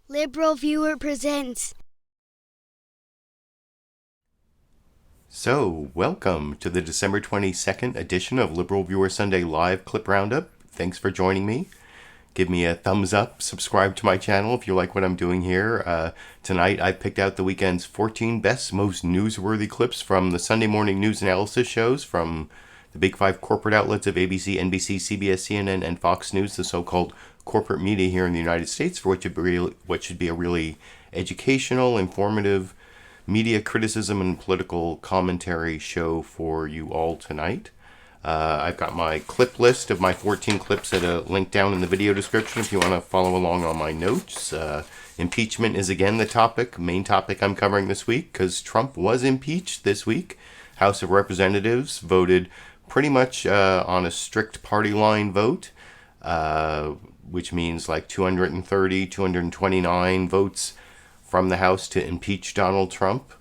LiberalViewer presents. So, welcome to the December 22nd edition of LiberalViewer Sunday Live Clip Roundup. Thanks for joining me. Give me a thumbs up, subscribe to my channel if you like what I'm doing here. Tonight I picked out the weekend's 14 best, most newsworthy clips from the Sunday morning news analysis shows from the big five corporate outlets of ABC, NBC, CBS, CNN, and Fox News, the so-called corporate media here in the United States, for what should be a really educational, informative media criticism and political commentary show for you all tonight. I've got my clip list of my 14 clips at a link down in the video description if you want to follow along on my notes. Impeachment is again the main topic I'm covering this week, because Trump was impeached this week. House of Representatives voted pretty much on a strict party line vote, which means like 230, 229 votes from the House to impeach Donald Trump.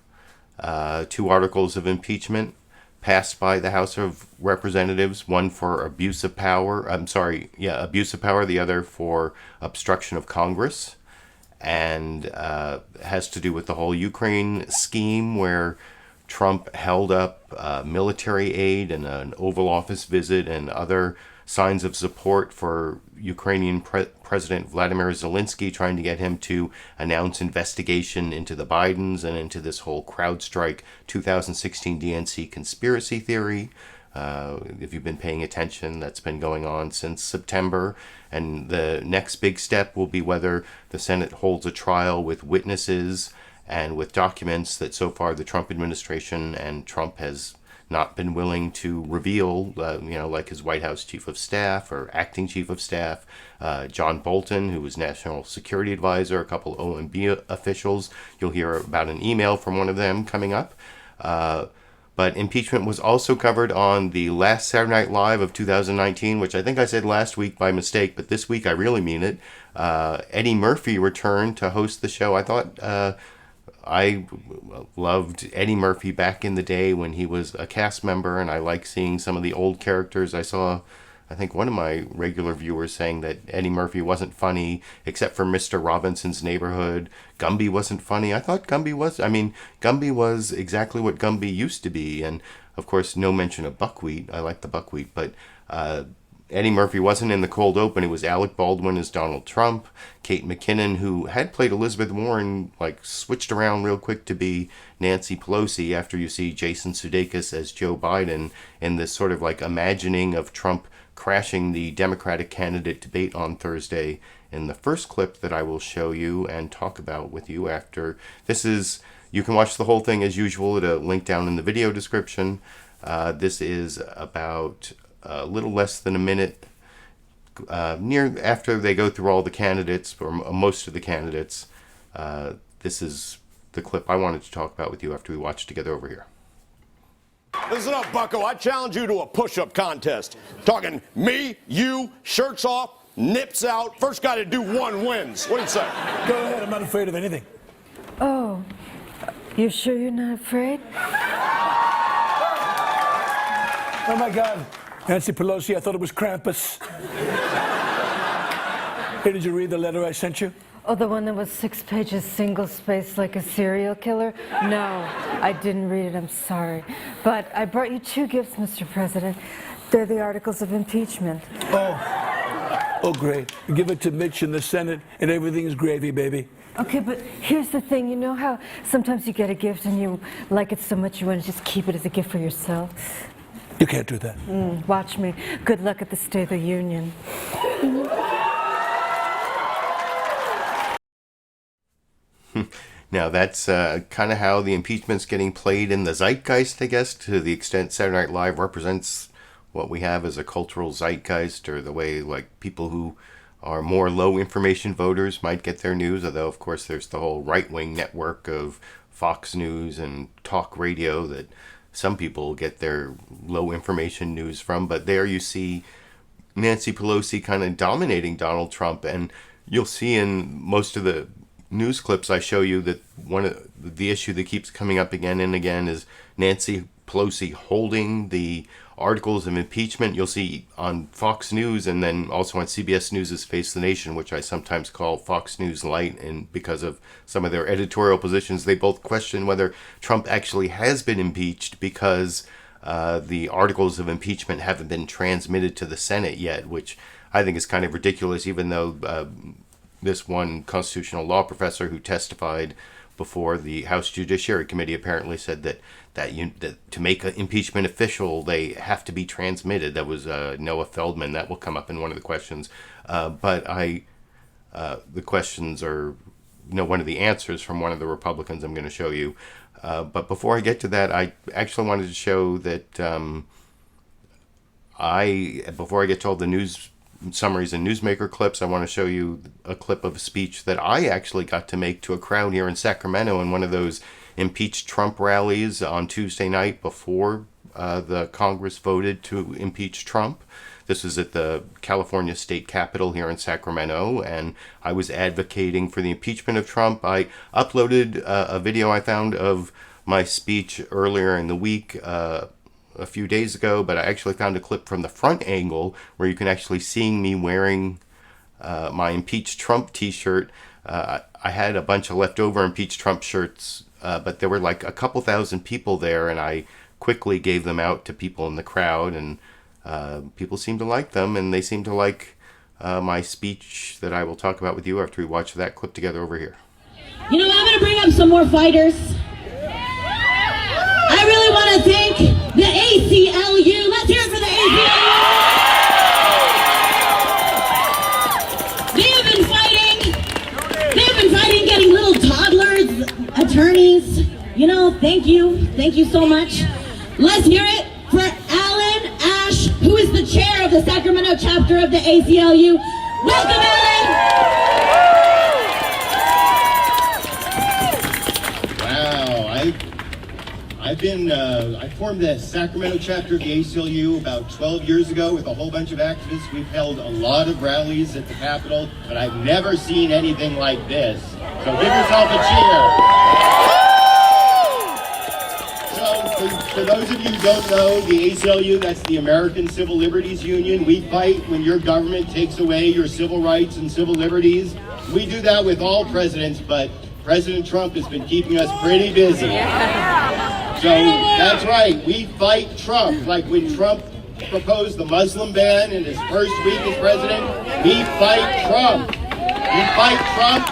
2 articles of impeachment passed by the House of Representatives, one for abuse of power, the other for obstruction of Congress, and has to do with the whole Ukraine scheme where Trump held up military aid and an Oval Office visit and other signs of support for Ukrainian President Volodymyr Zelenskiy, trying to get him to announce investigation into the Bidens and into this whole Crowdstrike 2016 DNC conspiracy theory. If you've been paying attention, that's been going on since September. And the next big step will be whether the Senate holds a trial with witnesses and with documents that so far the Trump administration and Trump has not been willing to reveal, like his White House chief of staff or acting chief of staff, John Bolton, who was national security advisor, a couple OMB officials. You'll hear about an email from one of them coming up. But impeachment was also covered on the last Saturday Night Live of 2019, which I think I said last week by mistake, but this week I really mean it. Eddie Murphy returned to host the show. I thought I loved Eddie Murphy back in the day when he was a cast member, and I like seeing some of the old characters. I saw, I think, one of my regular viewers saying that Eddie Murphy wasn't funny except for Mr. Robinson's Neighborhood. Gumby wasn't funny. I thought Gumby was exactly what Gumby used to be. And, of course, no mention of buckwheat. I like the buckwheat, but Eddie Murphy wasn't in the cold open. It was Alec Baldwin as Donald Trump, Kate McKinnon, who had played Elizabeth Warren, switched around real quick to be Nancy Pelosi after you see Jason Sudekis as Joe Biden in this sort of imagining of Trump crashing the Democratic candidate debate on Thursday in the first clip that I will show you and talk about with you after. You can watch the whole thing as usual at a link down in the video description. This is about a little less than a minute near after they go through all the candidates, or most of the candidates. This is the clip I wanted to talk about with you after we watch together over here. Listen up, bucko. I challenge you to a push-up contest. Talking me, you, shirts off, nips out. First guy to do one wins. What do you say? Go ahead. I'm not afraid of anything. Oh, you sure you're not afraid? Oh, my God. Nancy Pelosi, I thought it was Krampus. Hey, did you read the letter I sent you? Oh, the one that was 6 pages, single-spaced, like a serial killer? No, I didn't read it. I'm sorry. But I brought you 2 gifts, Mr. President. They're the articles of impeachment. Oh, great. Give it to Mitch in the Senate, and everything's gravy, baby. Okay, but here's the thing. You know how sometimes you get a gift and you like it so much you want to just keep it as a gift for yourself? You can't do that. Watch me. Good luck at the State of the Union. Now, that's kind of how the impeachment's getting played in the zeitgeist, I guess, to the extent Saturday Night Live represents what we have as a cultural zeitgeist, or the way, people who are more low-information voters might get their news, although, of course, there's the whole right-wing network of Fox News and talk radio that some people get their low-information news from. But there you see Nancy Pelosi kind of dominating Donald Trump, and you'll see in most of the news clips I show you that one of the issue that keeps coming up again and again is Nancy Pelosi holding the articles of impeachment. You'll see on Fox News and then also on CBS News' Face the Nation, which I sometimes call Fox News Light, and because of some of their editorial positions, they both question whether Trump actually has been impeached because the articles of impeachment haven't been transmitted to the Senate yet, which I think is kind of ridiculous, even though this one constitutional law professor who testified before the House Judiciary Committee apparently said that to make an impeachment official, they have to be transmitted. That was Noah Feldman. That will come up in one of the questions. But the questions are, one of the answers from one of the Republicans I'm going to show you. But before I get to that, I actually wanted to show that before I get to all the news summaries and newsmaker clips, I want to show you a clip of a speech that I actually got to make to a crowd here in Sacramento in one of those impeached Trump rallies on Tuesday night before the Congress voted to impeach Trump. This was at the California State Capitol here in Sacramento, and I was advocating for the impeachment of Trump. I uploaded a video I found of my speech earlier in the week, a few days ago, but I actually found a clip from the front angle where you can actually see me wearing my Impeached Trump t-shirt. I had a bunch of leftover Impeached Trump shirts, but there were like a couple thousand people there, and I quickly gave them out to people in the crowd, and people seemed to like them, and they seemed to like my speech that I will talk about with you after we watch that clip together over here. You know what, I'm going to bring up some more fighters. I really want to thank the ACLU. Let's hear it for the ACLU. They have been fighting getting little toddlers, attorneys. Thank you. Thank you so much. Let's hear it for Alan Ash, who is the chair of the Sacramento chapter of the ACLU. Welcome, Alan. Wow, I formed the Sacramento chapter of the ACLU about 12 years ago with a whole bunch of activists. We've held a lot of rallies at the Capitol, but I've never seen anything like this. So give yourself a cheer. So for those of you who don't know, the ACLU, that's the American Civil Liberties Union. We fight when your government takes away your civil rights and civil liberties. We do that with all presidents, but President Trump has been keeping us pretty busy. So that's right, we fight Trump. Like when Trump proposed the Muslim ban in his first week as president, we fight Trump. We fight Trump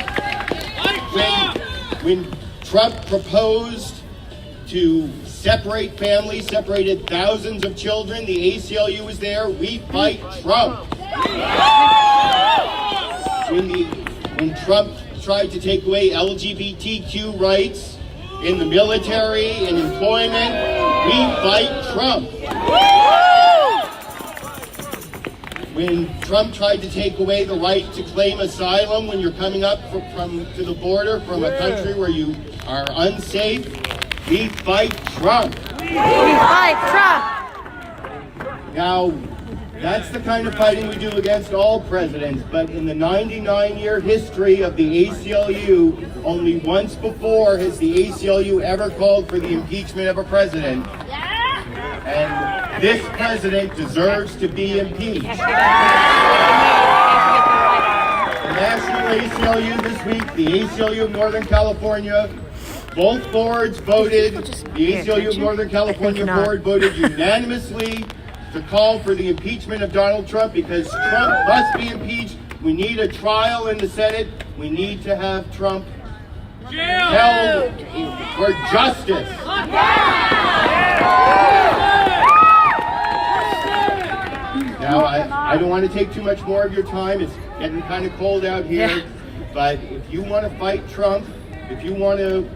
when Trump proposed to separate families, separated thousands of children. The ACLU was there. We fight Trump. When Trump tried to take away LGBTQ rights in the military and employment, we fight Trump. When Trump tried to take away the right to claim asylum when you're coming up to the border from a country where you are unsafe, we fight Trump. We fight Trump. Now, that's the kind of fighting we do against all presidents, but in the 99-year history of the ACLU, only once before has the ACLU ever called for the impeachment of a president. And this president deserves to be impeached. The National ACLU this week, the ACLU of Northern California, both boards voted, the ACLU of Northern California board voted unanimously to call for the impeachment of Donald Trump because Trump must be impeached. We need a trial in the Senate. We need to have Trump held for justice. Now, I don't want to take too much more of your time. It's getting kind of cold out here. But if you want to fight Trump, if you want to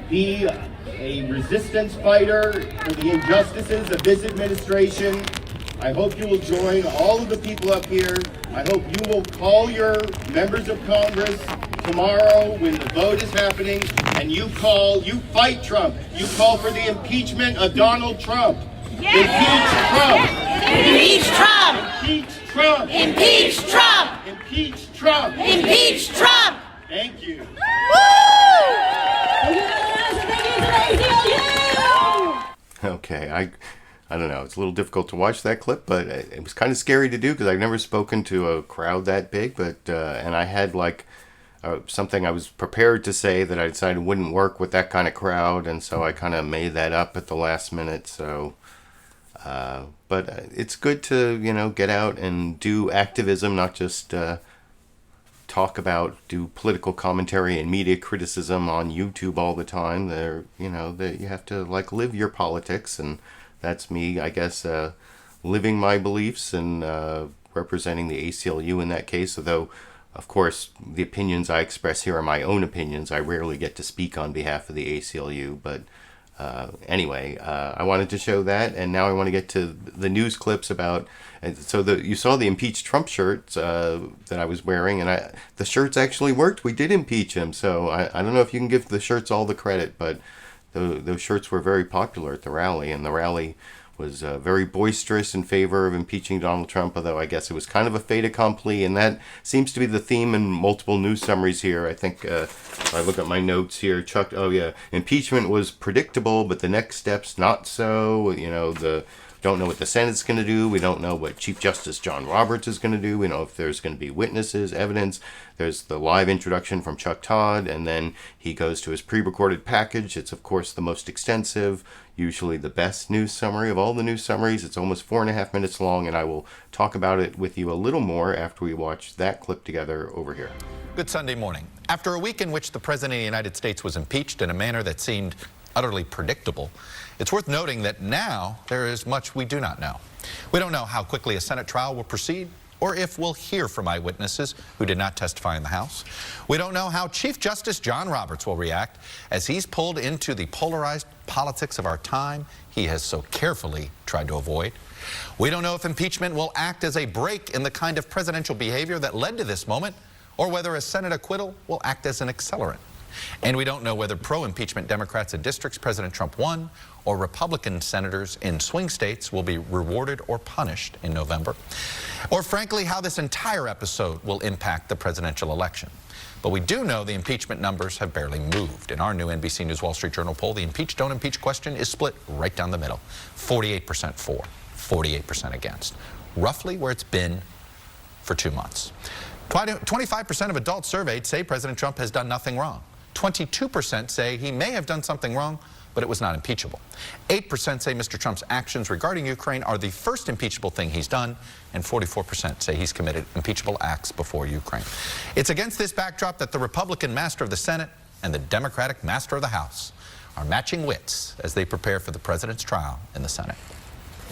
be a resistance fighter for the injustices of this administration, I hope you will join all of the people up here. I hope you will call your members of Congress tomorrow when the vote is happening, and you fight Trump. You call for the impeachment of Donald Trump. Impeach Trump. Impeach Trump. Impeach Trump. Impeach Trump. Impeach Trump. Impeach Trump. Thank you. Okay, I don't know, it's a little difficult to watch that clip, but it was kind of scary to do because I've never spoken to a crowd that big. But and I had like something I was prepared to say that I decided wouldn't work with that kind of crowd, and so I kind of made that up at the last minute. So, but it's good to, you know, get out and do activism, not just do political commentary and media criticism on YouTube all the time. There, you know, that you have to like live your politics, and that's me, I guess, living my beliefs and representing the ACLU in that case. Although, of course, the opinions I express here are my own opinions. I rarely get to speak on behalf of the ACLU. But anyway, I wanted to show that, and now I want to get to the news clips about. So you saw the impeached Trump shirts that I was wearing, and the shirts actually worked. We did impeach him. So I don't know if you can give the shirts all the credit, but those shirts were very popular at the rally, and the rally was very boisterous in favor of impeaching Donald Trump, although I guess it was kind of a fait accompli, and that seems to be the theme in multiple news summaries here. I think, if I look at my notes here, impeachment was predictable, but the next step's not so. You know, don't know what the Senate's going to do. We don't know what Chief Justice John Roberts is going to do. We know if there's going to be witnesses, evidence. There's the live introduction from Chuck Todd, and then he goes to his pre-recorded package. It's, of course, the most extensive, usually the best news summary of all the news summaries. It's almost 4.5 minutes long, and I will talk about it with you a little more after we watch that clip together over here. Good Sunday morning. After a week in which the President of the United States was impeached in a manner that seemed utterly predictable, it's worth noting that now there is much we do not know. We don't know how quickly a Senate trial will proceed, or if we'll hear from eyewitnesses who did not testify in the House. We don't know how Chief Justice John Roberts will react as he's pulled into the polarized politics of our time he has so carefully tried to avoid. We don't know if impeachment will act as a break in the kind of presidential behavior that led to this moment, or whether a Senate acquittal will act as an accelerant. And we don't know whether pro-impeachment Democrats in districts President Trump won or Republican senators in swing states will be rewarded or punished in November, or frankly how this entire episode will impact the presidential election. But we do know the impeachment numbers have barely moved. In our new NBC News Wall Street Journal poll, the impeach, don't impeach question is split right down the middle. 48% for, 48% against. Roughly where it's been for 2 months. 25% of adults surveyed say President Trump has done nothing wrong. 22% say he may have done something wrong, but it was not impeachable. 8% say Mr. Trump's actions regarding Ukraine are the first impeachable thing he's done, and 44% say he's committed impeachable acts before Ukraine. It's against this backdrop that the Republican master of the Senate and the Democratic master of the House are matching wits as they prepare for the president's trial in the Senate.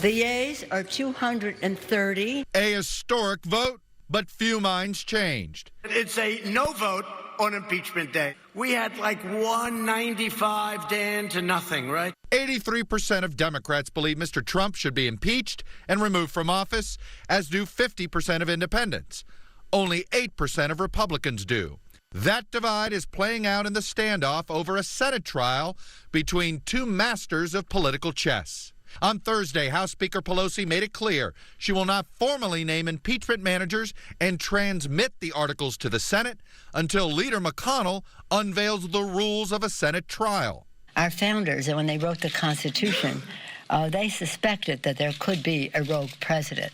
The yeas are 230. A historic vote, but few minds changed. It's a no vote on impeachment day. We had like 195, Dan, to nothing, right? 83% of Democrats believe Mr. Trump should be impeached and removed from office, as do 50% of independents. Only 8% of Republicans do. That divide is playing out in the standoff over a Senate trial between two masters of political chess. On Thursday, House Speaker Pelosi made it clear she will not formally name impeachment managers and transmit the articles to the Senate until Leader McConnell unveils the rules of a Senate trial. Our founders, when they wrote the Constitution, they suspected that there could be a rogue president.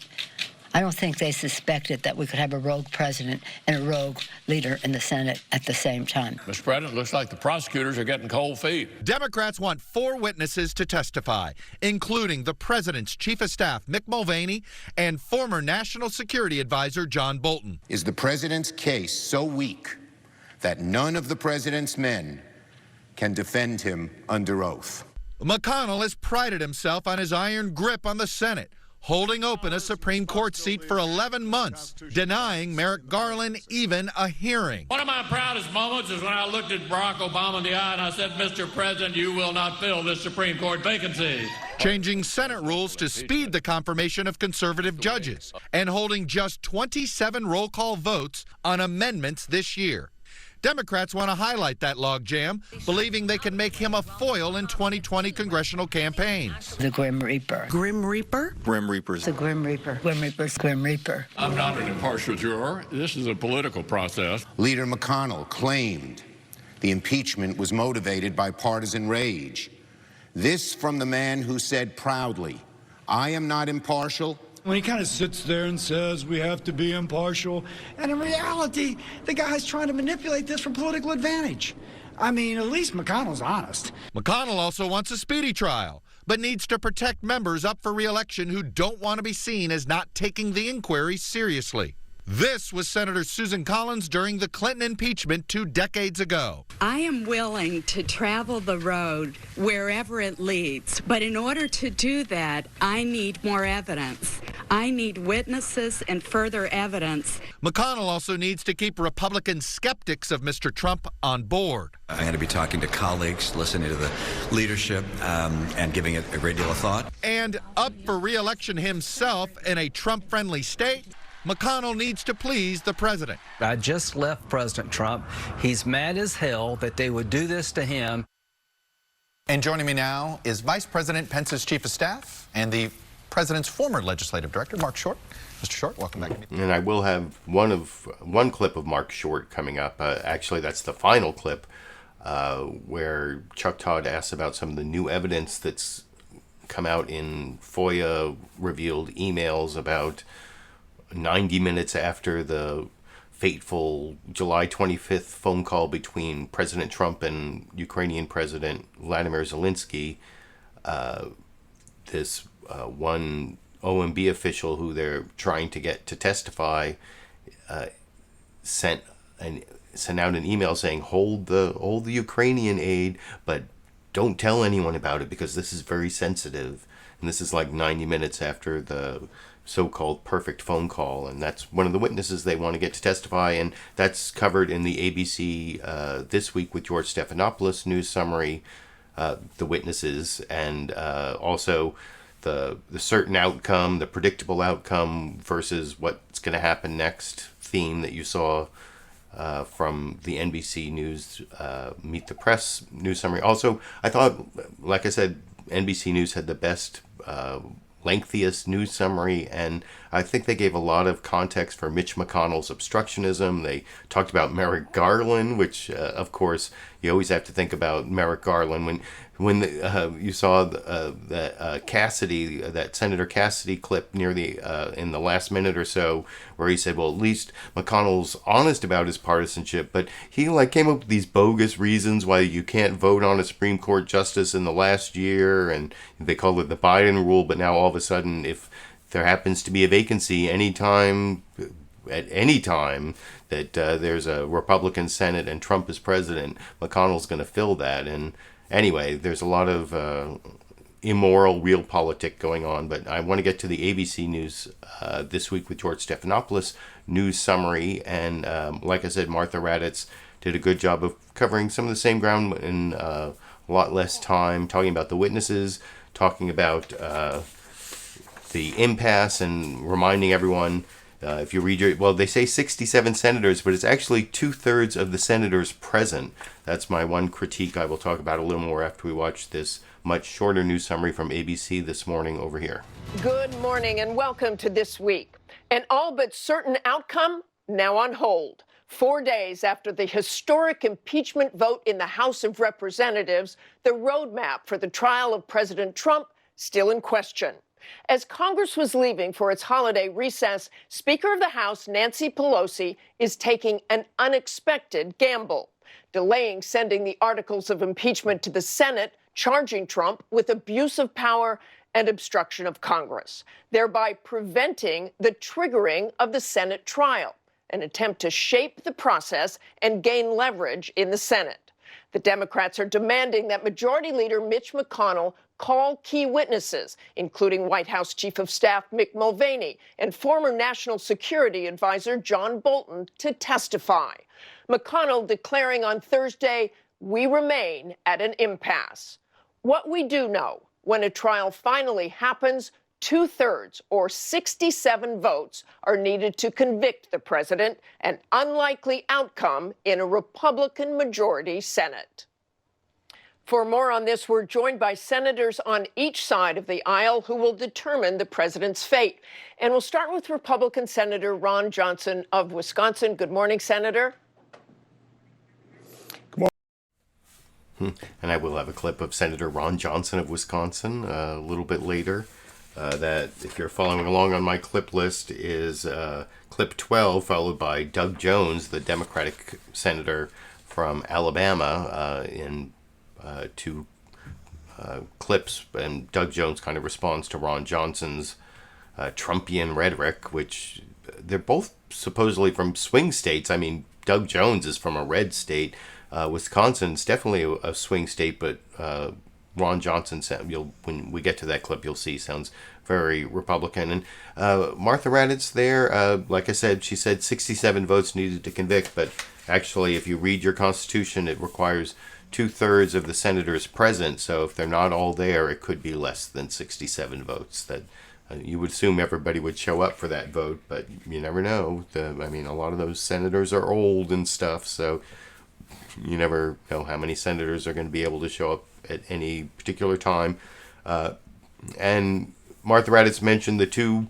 I don't think they suspected that we could have a rogue president and a rogue leader in the Senate at the same time. Mr. President, looks like the prosecutors are getting cold feet. Democrats want 4 witnesses to testify, including the president's chief of staff, Mick Mulvaney, and former National Security Advisor John Bolton. Is the president's case so weak that none of the president's men can defend him under oath? McConnell has prided himself on his iron grip on the Senate, holding open a Supreme Court seat for 11 months, denying Merrick Garland even a hearing. One of my proudest moments is when I looked at Barack Obama in the eye and I said, Mr. President, you will not fill this Supreme Court vacancy. Changing Senate rules to speed the confirmation of conservative judges and holding just 27 roll call votes on amendments this year. Democrats want to highlight that logjam, believing they can make him a foil in 2020 congressional campaigns. The Grim Reaper. Grim Reaper? Grim Reapers. The Grim Reaper. Grim Reaper's Grim Reaper. I'm not an impartial juror. This is a political process. Leader McConnell claimed the impeachment was motivated by partisan rage. This from the man who said proudly, I am not impartial. When he kind of sits there and says we have to be impartial, and in reality, the guy's trying to manipulate this for political advantage. I mean, at least McConnell's honest. McConnell also wants a speedy trial, but needs to protect members up for re-election who don't want to be seen as not taking the inquiry seriously. This was Senator Susan Collins during the Clinton impeachment 2 decades ago. I am willing to travel the road wherever it leads, but in order to do that, I need more evidence. I need witnesses and further evidence. McConnell also needs to keep Republican skeptics of Mr. Trump on board. I'm going to be talking to colleagues, listening to the leadership, and giving it a great deal of thought. And up for re-election himself in a Trump-friendly state, McConnell needs to please the president. I just left President Trump. He's mad as hell that they would do this to him. And joining me now is Vice President Pence's Chief of Staff and the President's former Legislative Director, Marc Short. Mr. Short, welcome back. And I will have one clip of Marc Short coming up. Actually, that's the final clip where Chuck Todd asks about some of the new evidence that's come out in FOIA-revealed emails about 90 minutes after the fateful July 25th phone call between President Trump and Ukrainian President Volodymyr Zelenskiy. This one OMB official who they're trying to get to testify sent out an email saying, hold the Ukrainian aid, but don't tell anyone about it because this is very sensitive. And this is like 90 minutes after the so-called perfect phone call, and that's one of the witnesses they want to get to testify, and that's covered in the ABC This Week with George Stephanopoulos news summary, the witnesses, and also the certain outcome, the predictable outcome versus what's going to happen next theme that you saw from the NBC News Meet the Press news summary. Also, I thought, like I said, NBC News had the best lengthiest news summary, and I think they gave a lot of context for Mitch McConnell's obstructionism. They talked about Merrick Garland, which of course you always have to think about Merrick Garland when you saw that Cassidy, that Senator Cassidy clip near the in the last minute or so, where he said, well, at least McConnell's honest about his partisanship, but he came up with these bogus reasons why you can't vote on a Supreme Court justice in the last year, and they call it the Biden rule. But now all of a sudden, if there happens to be a vacancy at any time that there's a Republican Senate and Trump is president, McConnell's going to fill that. And anyway, there's a lot of immoral realpolitik going on, but I want to get to the ABC News This Week with George Stephanopoulos news summary, and like I said, Martha Raddatz did a good job of covering some of the same ground in a lot less time, talking about the witnesses, talking about the impasse, and reminding everyone, if you read they say 67 senators, but it's actually 2/3 of the senators present. That's my one critique. I will talk about a little more after we watch this much shorter news summary from ABC this morning over here. Good morning and welcome to This Week. An all but certain outcome now on hold. 4 days after the historic impeachment vote in the House of Representatives, the roadmap for the trial of President Trump still in question. As Congress was leaving for its holiday recess, Speaker of the House Nancy Pelosi is taking an unexpected gamble, delaying sending the articles of impeachment to the Senate, charging Trump with abuse of power and obstruction of Congress, thereby preventing the triggering of the Senate trial, an attempt to shape the process and gain leverage in the Senate. The Democrats are demanding that Majority Leader Mitch McConnell call key witnesses, including White House Chief of Staff Mick Mulvaney and former National Security Advisor John Bolton, to testify. McConnell declaring on Thursday, "We remain at an impasse." What we do know, when a trial finally happens, 2/3 or 67 votes are needed to convict the president, an unlikely outcome in a Republican majority Senate. For more on this, we're joined by senators on each side of the aisle who will determine the president's fate. And we'll start with Republican Senator Ron Johnson of Wisconsin. Good morning, Senator. And I will have a clip of Senator Ron Johnson of Wisconsin a little bit later. that, if you're following along on my clip list, is clip 12, followed by Doug Jones, the Democratic senator from Alabama, in two clips. And Doug Jones kind of responds to Ron Johnson's Trumpian rhetoric, which they're both supposedly from swing states. I mean, Doug Jones is from a red state. Wisconsin's definitely a swing state, but Ron Johnson, when we get to that clip, you'll see, sounds very Republican. And Martha Raddatz there, like I said, she said 67 votes needed to convict, but actually, if you read your Constitution, it requires 2/3 of the senators present. So if they're not all there, it could be less than 67 votes. That you would assume everybody would show up for that vote, but you never know. I mean, a lot of those senators are old and stuff, so you never know how many senators are going to be able to show up at any particular time. And Martha Raddatz mentioned the two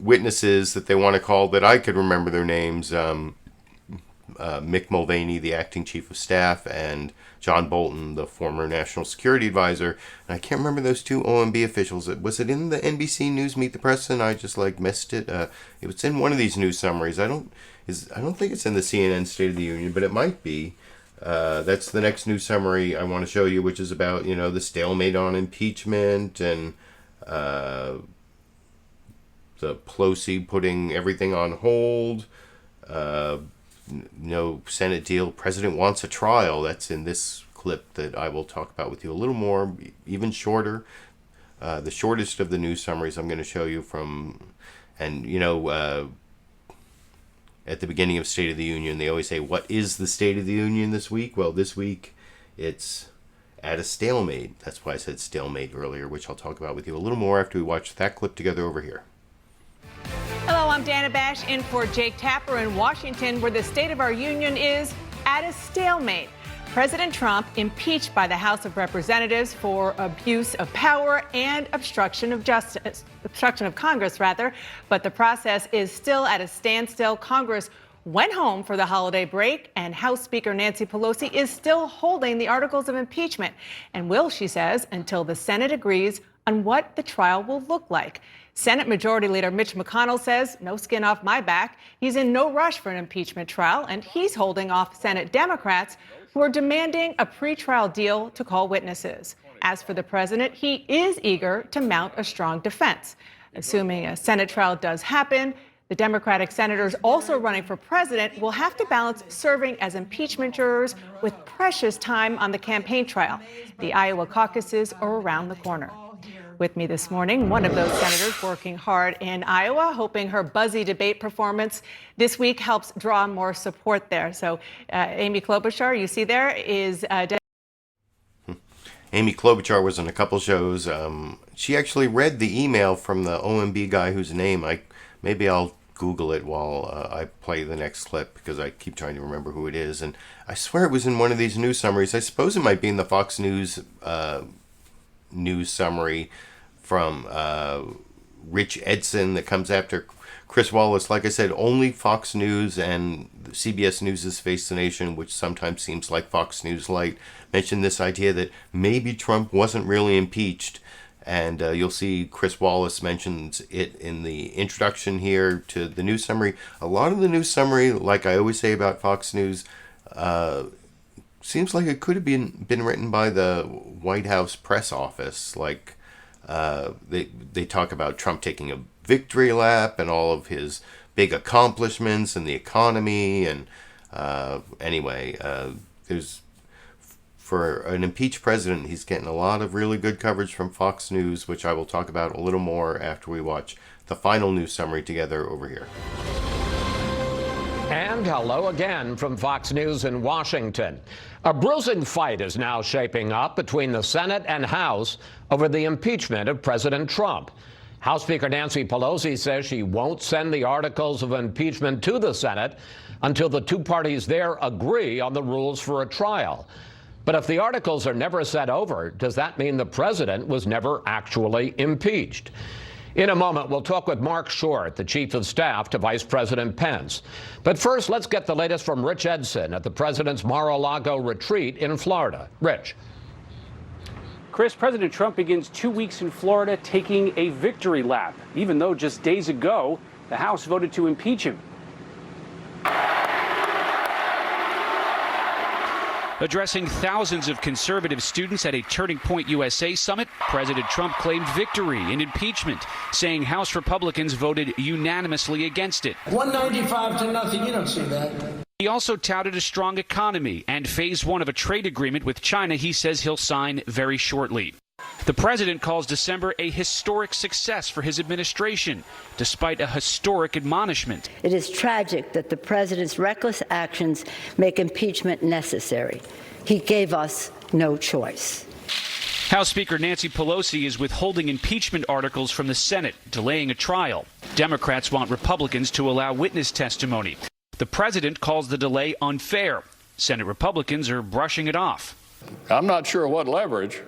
witnesses that they want to call that I could remember their names, Mick Mulvaney, the acting chief of staff, and John Bolton, the former national security advisor. And I can't remember those two OMB officials. Was it in the NBC News Meet the Press and I just missed it? It was in one of these news summaries. I don't think it's in the CNN State of the Union, but it might be. That's the next news summary I want to show you, which is about, the stalemate on impeachment and the Pelosi putting everything on hold. No Senate deal. President wants a trial. That's in this clip that I will talk about with you a little more, even shorter. The shortest of the news summaries I'm going to show you from, and at the beginning of State of the Union, they always say, what is the State of the Union this week? Well, this week it's at a stalemate. That's why I said stalemate earlier, which I'll talk about with you a little more after we watch that clip together over here. Hello, I'm Dana Bash in for Jake Tapper in Washington, where the State of our Union is at a stalemate. President Trump impeached by the House of Representatives for abuse of power and obstruction of Congress, but the process is still at a standstill. Congress went home for the holiday break, and House Speaker Nancy Pelosi is still holding the articles of impeachment and will, she says, until the Senate agrees on what the trial will look like. Senate Majority Leader Mitch McConnell says, no skin off my back. He's in no rush for an impeachment trial, and he's holding off Senate Democrats who are demanding a pretrial deal to call witnesses. As for the president, he is eager to mount a strong defense. Assuming a Senate trial does happen, the Democratic senators also running for president will have to balance serving as impeachment jurors with precious time on the campaign trail. The Iowa caucuses are around the corner. With me this morning, one of those senators working hard in Iowa, hoping her buzzy debate performance this week helps draw more support there. So Amy Klobuchar, you see there, is... Amy Klobuchar was on a couple shows. She actually read the email from the OMB guy whose name maybe I'll Google it while I play the next clip, because I keep trying to remember who it is. And I swear it was in one of these news summaries. I suppose it might be in the Fox News news summary from Rich Edson that comes after Chris Wallace. Like I said, only Fox News and CBS News' Face the Nation, which sometimes seems like Fox News Light, mentioned this idea that maybe Trump wasn't really impeached. And you'll see Chris Wallace mentions it in the introduction here to the news summary. A lot of the news summary, like I always say about Fox News, seems like it could have been written by the White House press office. Like they talk about Trump taking a victory lap and all of his big accomplishments and the economy. And anyway, there's... For an impeached president, he's getting a lot of really good coverage from Fox News, which I will talk about a little more after we watch the final news summary together over here. And hello again from Fox News in Washington. A bruising fight is now shaping up between the Senate and House over the impeachment of President Trump. House Speaker Nancy Pelosi says she won't send the articles of impeachment to the Senate until the two parties there agree on the rules for a trial. But if the articles are never sent over, does that mean the president was never actually impeached? In a moment, we'll talk with Marc Short, the chief of staff to Vice President Pence. But first, let's get the latest from Rich Edson at the president's Mar-a-Lago retreat in Florida. Rich. Chris, President Trump begins 2 weeks in Florida taking a victory lap, even though just days ago, the House voted to impeach him. Addressing thousands of conservative students at a Turning Point USA summit, President Trump claimed victory in impeachment, saying House Republicans voted unanimously against it. 195 to nothing. You don't see that. He also touted a strong economy and phase one of a trade agreement with China he says he'll sign very shortly. The president calls December a historic success for his administration, despite a historic admonishment. It is tragic that the president's reckless actions make impeachment necessary. He gave us no choice. House Speaker Nancy Pelosi is withholding impeachment articles from the Senate, delaying a trial. Democrats want Republicans to allow witness testimony. The president calls the delay unfair. Senate Republicans are brushing it off. I'm not sure what leverage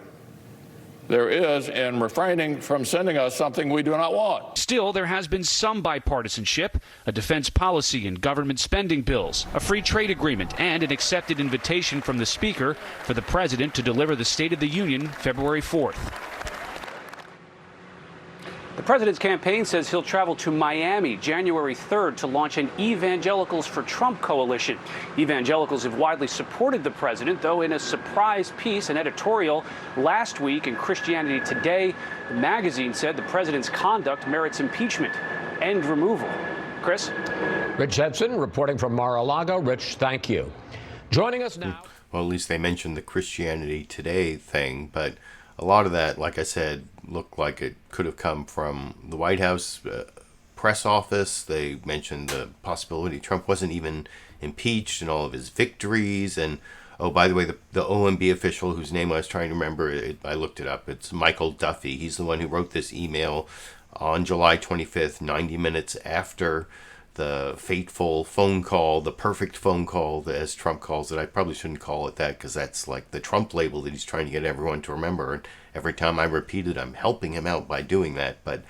there is in refraining from sending us something we do not want. Still, there has been some bipartisanship, a defense policy and government spending bills, a free trade agreement, and an accepted invitation from the Speaker for the President to deliver the State of the Union February 4th. The president's campaign says he'll travel to Miami January 3rd to launch an Evangelicals for Trump coalition. Evangelicals have widely supported the president, though in a surprise piece, an editorial last week in Christianity Today, the magazine said the president's conduct merits impeachment and removal. Chris? Rich Edson reporting from Mar-a-Lago. Rich, thank you. Joining us now. Well, at least they mentioned the Christianity Today thing, but a lot of that, like I said, looked like it could have come from the White House press office. They mentioned the possibility Trump wasn't even impeached and all of his victories. And, oh, by the way, the OMB official whose name I was trying to remember, I looked it up. It's Michael Duffy. He's the one who wrote this email on July 25th, 90 minutes after the fateful phone call, the perfect phone call, as Trump calls it. I probably shouldn't call it that because that's like the Trump label that he's trying to get everyone to remember. And every time I repeat it, I'm helping him out by doing that. But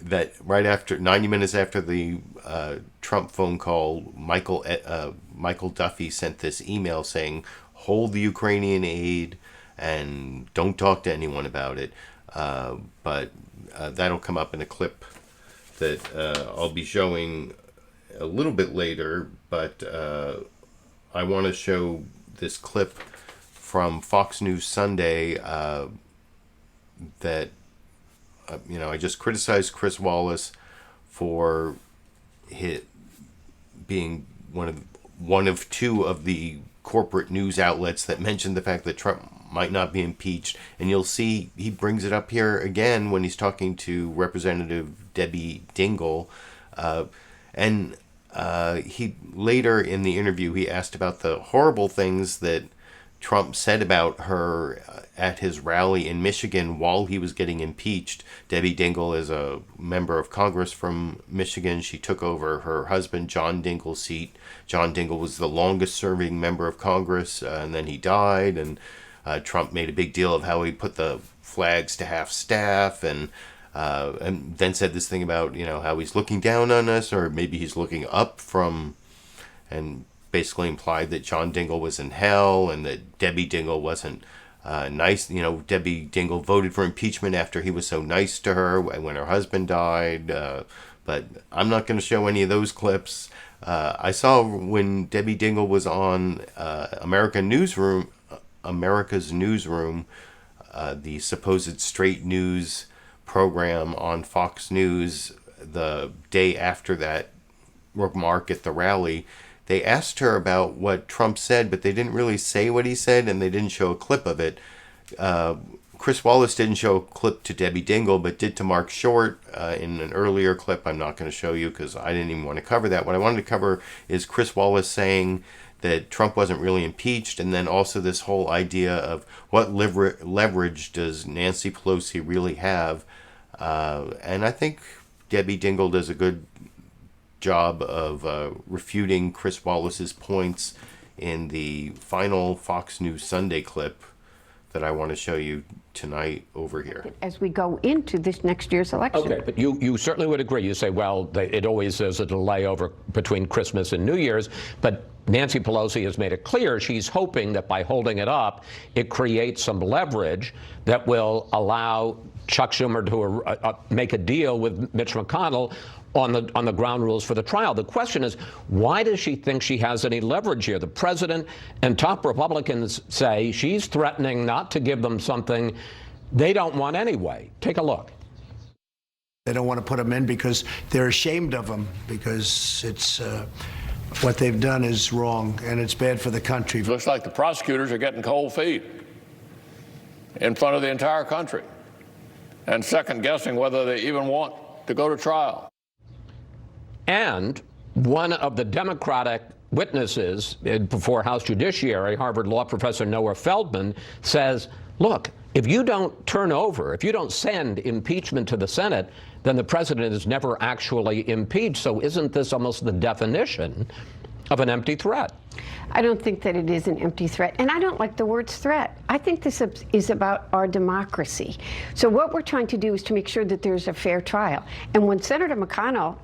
that right after 90 minutes after the Trump phone call, Michael Duffy sent this email saying, hold the Ukrainian aid and don't talk to anyone about it. But that'll come up in a clip that I'll be showing a little bit later, but I want to show this clip from Fox News Sunday that, I just criticized Chris Wallace for being one of two of the corporate news outlets that mentioned the fact that Trump might not be impeached. And you'll see he brings it up here again when he's talking to Representative Debbie Dingell. And he later in the interview, he asked about the horrible things that Trump said about her at his rally in Michigan while he was getting impeached. Debbie Dingell is a member of Congress from Michigan. She took over her husband John Dingell's seat. John Dingell was the longest serving member of Congress, and then he died, and Trump made a big deal of how he put the flags to half staff, and then said this thing about, how he's looking down on us, or maybe he's looking up from, and basically implied that John Dingell was in hell and that Debbie Dingell wasn't nice. Debbie Dingell voted for impeachment after he was so nice to her when her husband died. But I'm not going to show any of those clips. I saw when Debbie Dingell was on America's Newsroom, the supposed straight news program on Fox News, the day after that remark at the rally. They asked her about what Trump said, but they didn't really say what he said, and they didn't show a clip of it. Chris Wallace didn't show a clip to Debbie Dingell, but did to Marc Short in an earlier clip. I'm not going to show you because I didn't even want to cover that. What I wanted to cover is Chris Wallace saying that Trump wasn't really impeached, and then also this whole idea of what leverage does Nancy Pelosi really have. And I think Debbie Dingell does a good job of refuting Chris Wallace's points in the final Fox News Sunday clip that I want to show you tonight over here. As we go into this next year's election. Okay, but you certainly would agree. You say, well, it always is a delay over between Christmas and New Year's, but Nancy Pelosi has made it clear she's hoping that by holding it up, it creates some leverage that will allow Chuck Schumer to make a deal with Mitch McConnell on the ground rules for the trial. The question is, why does she think she has any leverage here? The president and top Republicans say she's threatening not to give them something they don't want anyway. Take a look. They don't want to put them in because they're ashamed of them, because it's what they've done is wrong and it's bad for the country. Looks like the prosecutors are getting cold feet in front of the entire country and second guessing whether they even want to go to trial. And one of the Democratic witnesses before House Judiciary, Harvard Law professor Noah Feldman, says, look, if you don't turn over, if you don't send impeachment to the Senate, then the president is never actually impeached. So isn't this almost the definition of an empty threat? I don't think that it is an empty threat, and I don't like the words threat. I think this is about our democracy. So what we're trying to do is to make sure that there's a fair trial. And when Senator McConnell,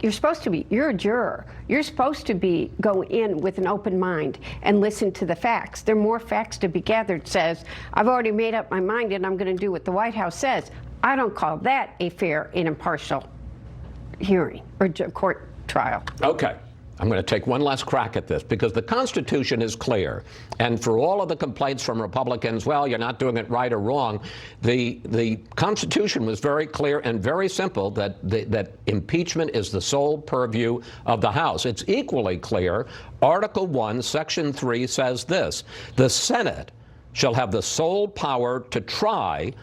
you're a juror. You're supposed to go in with an open mind and listen to the facts. There are more facts to be gathered. Says, I've already made up my mind and I'm going to do what the White House says. I don't call that a fair and impartial hearing or court trial. Okay. I'm going to take one last crack at this because the Constitution is clear. And for all of the complaints from Republicans, well, you're not doing it right or wrong, the Constitution was very clear and very simple that impeachment is the sole purview of the House. It's equally clear. Article 1, Section 3 says this: the Senate shall have the sole power to try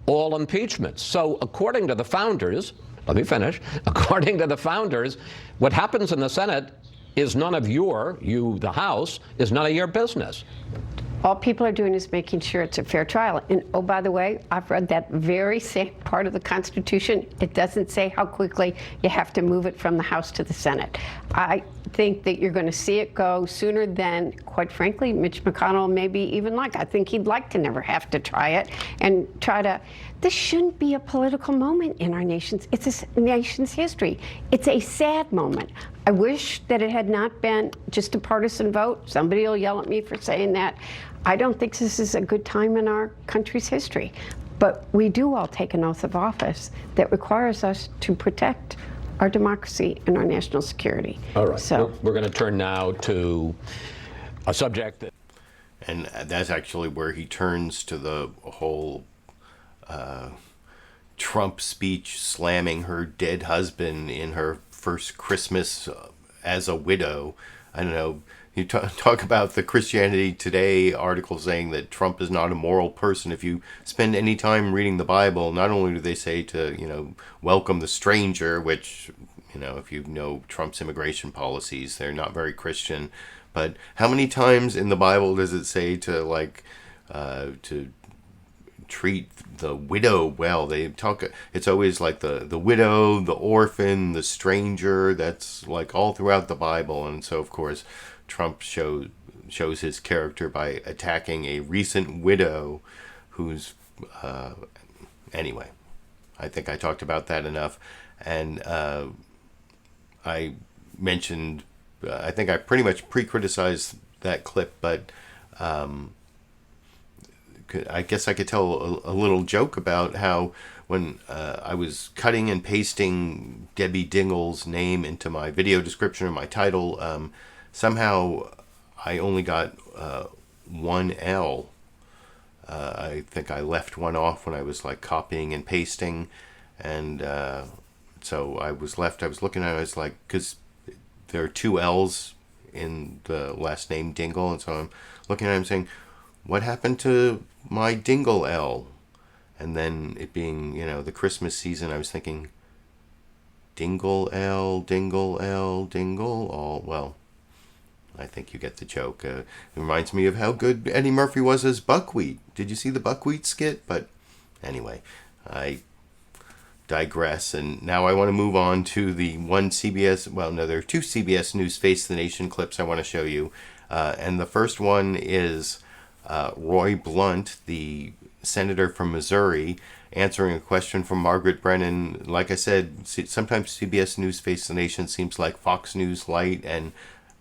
all impeachments. So according to the founders, let me finish. According to the founders, what happens in the Senate is none of the House, is none of your business. All people are doing is making sure it's a fair trial. And oh, by the way, I've read that very same part of the Constitution. It doesn't say how quickly you have to move it from the House to the Senate. I think that you're going to see it go sooner than, quite frankly, Mitch McConnell maybe even like. I think he'd like to never have to try it and try to. This shouldn't be a political moment in our nation's. It's a nation's history. It's a sad moment. I wish that it had not been just a partisan vote. Somebody will yell at me for saying that. I don't think this is a good time in our country's history. But we do all take an oath of office that requires us to protect our democracy and our national security. All right. So we're going to turn now to a subject that... And that's actually where he turns to the whole Trump speech slamming her dead husband in her first Christmas as a widow. I don't know. You talk about the Christianity Today article saying that Trump is not a moral person. If you spend any time reading the Bible, not only do they say to, welcome the stranger, which, if you know Trump's immigration policies, they're not very Christian. But how many times in the Bible does it say to to treat the widow well? They talk, it's always like the widow, the orphan, the stranger. That's like all throughout the Bible. And so, of course, Trump shows his character by attacking a recent widow who's, anyway, I think I talked about that enough. And I mentioned, I think I pretty much pre-criticized that clip, but I guess I could tell a little joke about how when I was cutting and pasting Debbie Dingell's name into my video description or my title, somehow I only got one L. I think I left one off when I was copying and pasting, and so I was looking at it, I was like, because there are two L's in the last name Dingell, and so I'm looking at him saying, what happened to my Dingell L? And then it being, the Christmas season, I was thinking, Dingell L, Dingell L, Dingell all. Well, I think you get the joke. It reminds me of how good Eddie Murphy was as Buckwheat. Did you see the Buckwheat skit? But anyway, I digress, and now I want to move on to the one CBS, well, no, there are two CBS News Face the Nation clips I want to show you. And the first one is Roy Blunt, the senator from Missouri, answering a question from Margaret Brennan. Like I said, sometimes CBS News Face the Nation seems like Fox News Light, and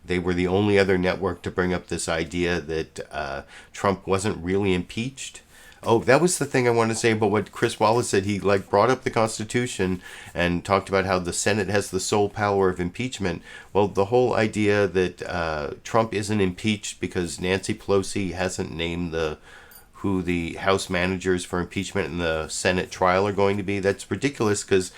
they were the only other network to bring up this idea that Trump wasn't really impeached. Oh, that was the thing I wanted to say about what Chris Wallace said. He brought up the Constitution and talked about how the Senate has the sole power of impeachment. Well, the whole idea that Trump isn't impeached because Nancy Pelosi hasn't named who the House managers for impeachment in the Senate trial are going to be, that's ridiculous, because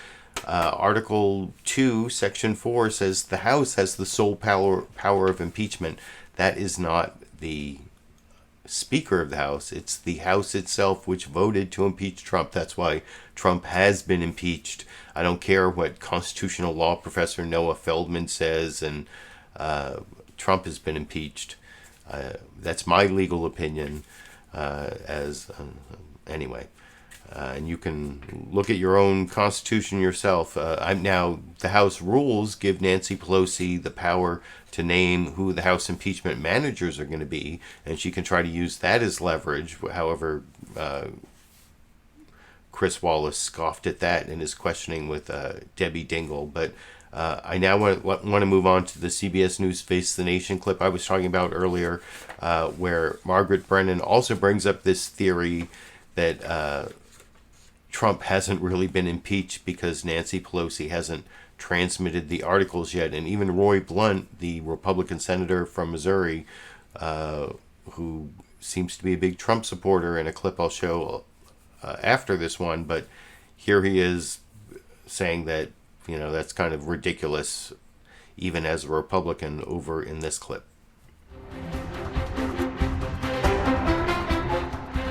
Article 2, Section 4 says the House has the sole power of impeachment. That is not the Speaker of the House. It's the House itself which voted to impeach Trump. That's why Trump has been impeached. I don't care what constitutional law professor Noah Feldman says, and Trump has been impeached. That's my legal opinion. Anyway, and you can look at your own constitution yourself. Now the House rules give Nancy Pelosi the power to name who the House impeachment managers are going to be, and she can try to use that as leverage. However, Chris Wallace scoffed at that in his questioning with Debbie Dingell. But I now want to move on to the CBS News Face the Nation clip I was talking about earlier, where Margaret Brennan also brings up this theory that Trump hasn't really been impeached because Nancy Pelosi hasn't transmitted the articles yet. And even Roy Blunt, the Republican senator from Missouri, who seems to be a big Trump supporter, in a clip I'll show after this one, but here he is saying that, that's kind of ridiculous, even as a Republican, over in this clip.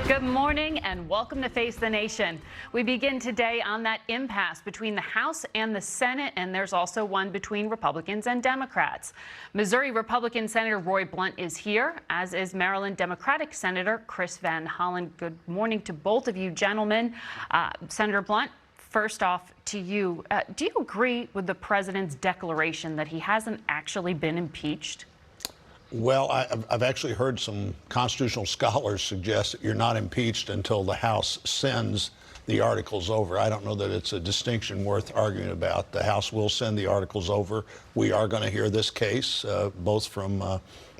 Good morning and welcome to Face the Nation. We begin today on that impasse between the House and the Senate, and there's also one between Republicans and Democrats. Missouri Republican Senator Roy Blunt is here, as is Maryland Democratic Senator Chris Van Hollen. Good morning to both of you gentlemen. Senator Blunt, first off to you. Do you agree with the president's declaration that he hasn't actually been impeached? Well, I've actually heard some constitutional scholars suggest that you're not impeached until the House sends the articles over. I don't know that it's a distinction worth arguing about. The House will send the articles over. We are going to hear this case, both from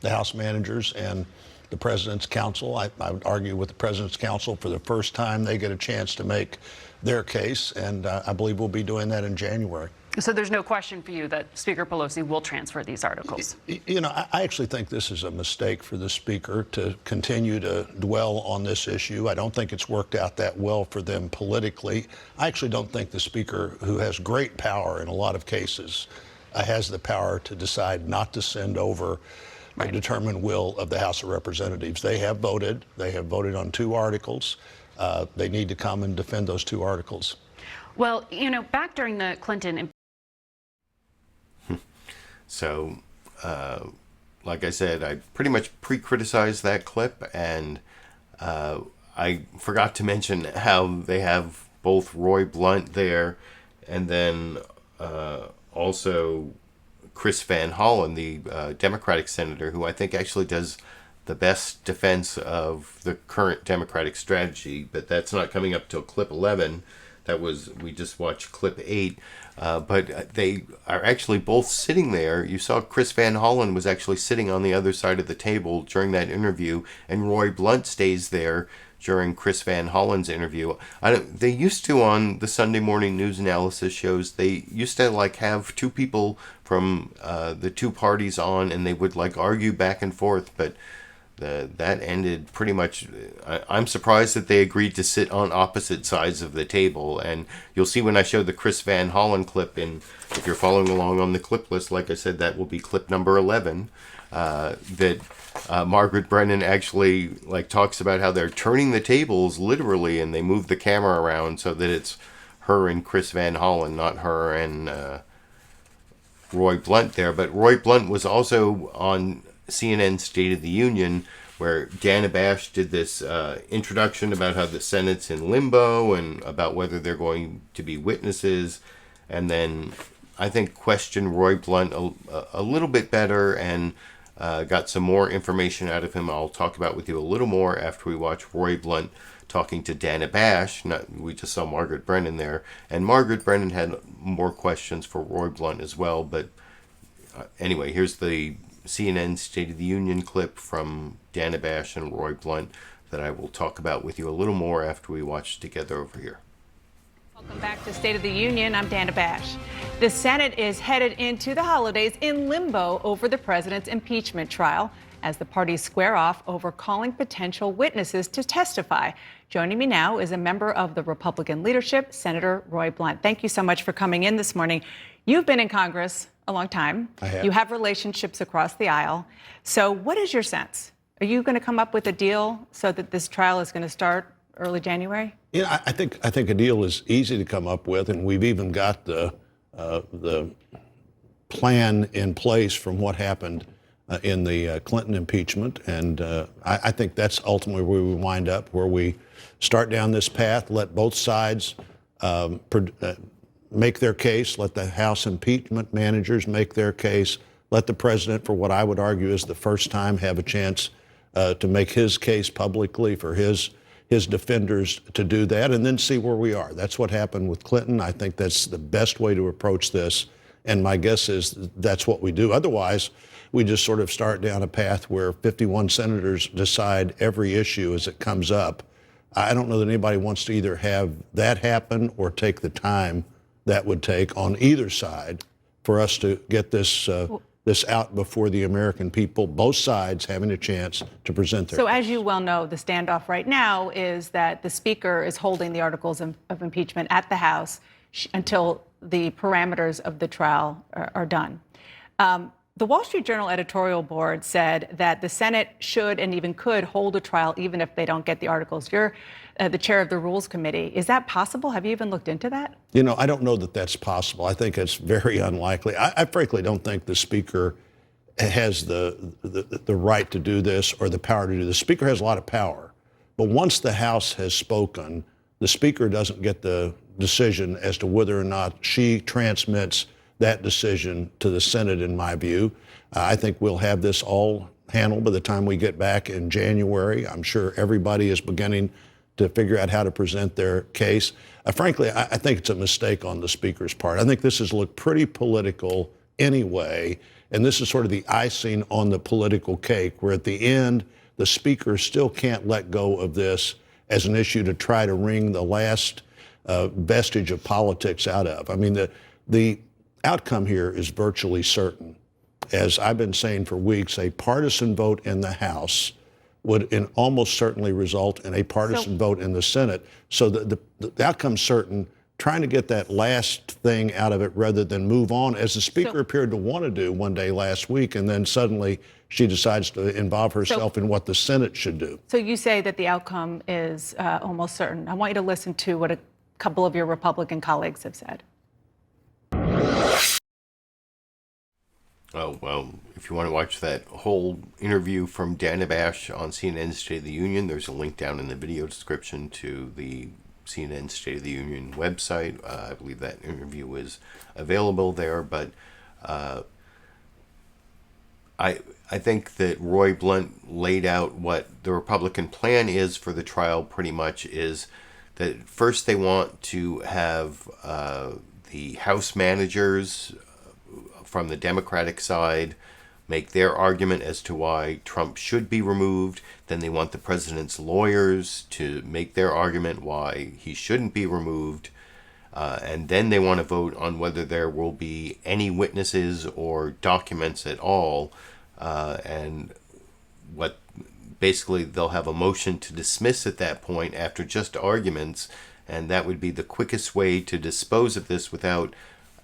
the House managers and the President's counsel. I would argue with the President's counsel for the first time they get a chance to make their case, and I believe we'll be doing that in January. So there's no question for you that Speaker Pelosi will transfer these articles? I actually think this is a mistake for the Speaker to continue to dwell on this issue. I don't think it's worked out that well for them politically. I actually don't think the Speaker, who has great power in a lot of cases, has the power to decide not to send over the determined will of the House of Representatives. They have voted. They have voted on 2 articles. They need to come and defend those 2 articles. Well, back during the Clinton. So, like I said, I pretty much pre-criticized that clip, and I forgot to mention how they have both Roy Blunt there, and then also Chris Van Hollen, the Democratic senator, who I think actually does the best defense of the current Democratic strategy, but that's not coming up till clip 11. We just watched clip 8. But they are actually both sitting there. You saw Chris Van Hollen was actually sitting on the other side of the table during that interview, and Roy Blunt stays there during Chris Van Hollen's interview. They used to, on the Sunday morning news analysis shows, they used to have 2 people from the 2 parties on, and they would argue back and forth, but that ended pretty much. I'm surprised that they agreed to sit on opposite sides of the table, and you'll see when I show the Chris Van Hollen clip, and if you're following along on the clip list, like I said, that will be clip number 11, that Margaret Brennan actually talks about how they're turning the tables literally, and they move the camera around so that it's her and Chris Van Hollen, not her and Roy Blunt there. But Roy Blunt was also on CNN State of the Union, where Dana Bash did this introduction about how the Senate's in limbo and about whether they're going to be witnesses, and then I think questioned Roy Blunt a little bit better and got some more information out of him. I'll talk about with you a little more after we watch Roy Blunt talking to Dana Bash. We just saw Margaret Brennan there, and Margaret Brennan had more questions for Roy Blunt as well. But anyway, here's the CNN State of the Union clip from Dana Bash and Roy Blunt that I will talk about with you a little more after we watch together over here. Welcome back to State of the Union. I'm Dana Bash. The Senate is headed into the holidays in limbo over the president's impeachment trial as the parties square off over calling potential witnesses to testify. Joining me now is a member of the Republican leadership, Senator Roy Blunt. Thank you so much for coming in this morning. You've been in Congress a long time. I have. You have relationships across the aisle. So what is your sense? Are you going to come up with a deal so that this trial is going to start early January? Yeah, I think a deal is easy to come up with, and we've even got the plan in place from what happened in the Clinton impeachment, and I think that's ultimately where we wind up, where we start down this path, let both sides make their case, let the House impeachment managers make their case, let the president, for what I would argue is the first time, have a chance to make his case publicly, for his defenders to do that, and then see where we are. That's what happened with Clinton. I think that's the best way to approach this, and my guess is that's what we do. Otherwise, we just sort of start down a path where 51 senators decide every issue as it comes up. I don't know that anybody wants to either have that happen or take the time that would take on either side for us to get this out before the American people, both sides having a chance to present their So case. as you well know, the standoff right now is that the Speaker is holding the articles of impeachment at the House until the parameters of the trial are done. The Wall Street Journal editorial board said that the Senate should and even could hold a trial even if they don't get the articles. You're the chair of the Rules Committee. Is that possible? Have you even looked into that? You know, I don't know that that's possible. I think it's very unlikely. I frankly don't think the Speaker has the right to do this or the power to do this. The Speaker has a lot of power. But once the House has spoken, the Speaker doesn't get the decision as to whether or not she transmits that decision to the Senate, in my view. I think we'll have this all handled by the time we get back in January. I'm sure everybody is beginning to figure out how to present their case. Frankly, I think it's a mistake on the Speaker's part. I think this has looked pretty political anyway, and this is sort of the icing on the political cake, where at the end, the Speaker still can't let go of this as an issue to try to wring the last vestige of politics out of. I mean, the outcome here is virtually certain. As I've been saying for weeks, a partisan vote in the House would almost certainly result in a partisan vote in the Senate. So the outcome's certain. Trying to get that last thing out of it rather than move on, as the Speaker appeared to want to do one day last week, and then suddenly she decides to involve herself in what the Senate should do. So you say that the outcome is almost certain. I want you to listen to what a couple of your Republican colleagues have said. Oh, well, if you want to watch that whole interview from Dana Bash on CNN State of the Union, there's a link down in the video description to the CNN State of the Union website. I believe that interview is available there, but I think that Roy Blunt laid out what the Republican plan is for the trial. Pretty much is that first they want to have the House managers from the Democratic side make their argument as to why Trump should be removed. Then they want the president's lawyers to make their argument why he shouldn't be removed. And then they want to vote on whether there will be any witnesses or documents at all. And what basically they'll have a motion to dismiss at that point after just arguments. And that would be the quickest way to dispose of this without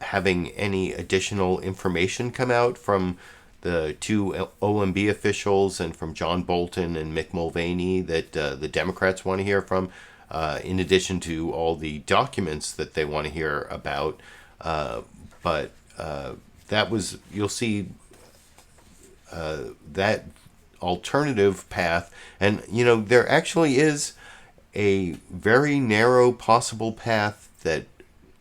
having any additional information come out from the two OMB officials and from John Bolton and Mick Mulvaney that the Democrats want to hear from, in addition to all the documents that they want to hear about. But that was, you'll see that alternative path. And, you know, there actually is a very narrow possible path that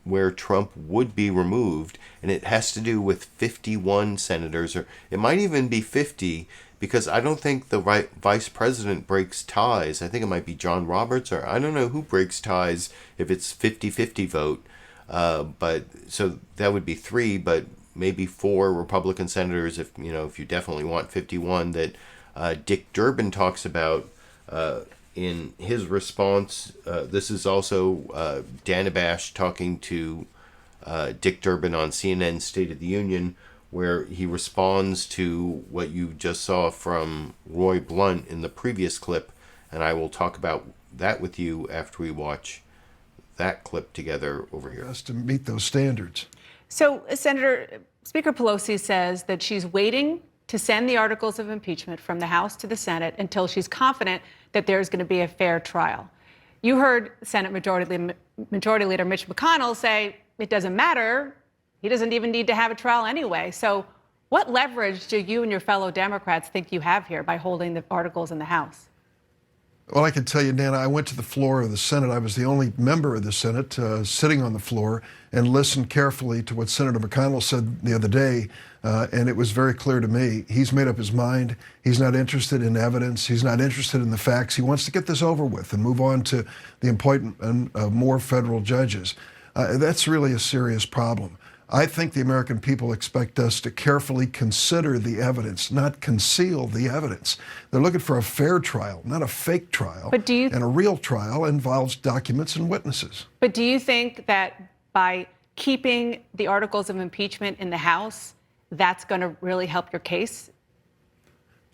where Trump would be removed, and it has to do with 51 senators, or it might even be 50, because I don't think the vice president breaks ties. I think it might be John Roberts, or I don't know who breaks ties if it's 50-50 vote. But so that would be 3, but maybe 4 Republican senators, if you definitely want 51, that Dick Durbin talks about in his response. This is also Dana Bash talking to Dick Durbin on CNN State of the Union, where he responds to what you just saw from Roy Blunt in the previous clip, and I will talk about that with you after we watch that clip together over here. Has to meet those standards. So, Speaker Pelosi says that she's waiting to send the articles of impeachment from the House to the Senate until she's confident that there's going to be a fair trial. You heard Senate Majority Leader Mitch McConnell say it doesn't matter. He doesn't even need to have a trial anyway. So what leverage do you and your fellow Democrats think you have here by holding the articles in the House? Well, I can tell you, Nana, I went to the floor of the Senate. I was the only member of the Senate sitting on the floor and listened carefully to what Senator McConnell said the other day, and it was very clear to me. He's made up his mind. He's not interested in evidence. He's not interested in the facts. He wants to get this over with and move on to the appointment of more federal judges. That's really a serious problem. I think the American people expect us to carefully consider the evidence, not conceal the evidence. They're looking for a fair trial, not a fake trial. And a real trial involves documents and witnesses. But do you think that by keeping the articles of impeachment in the House, that's going to really help your case?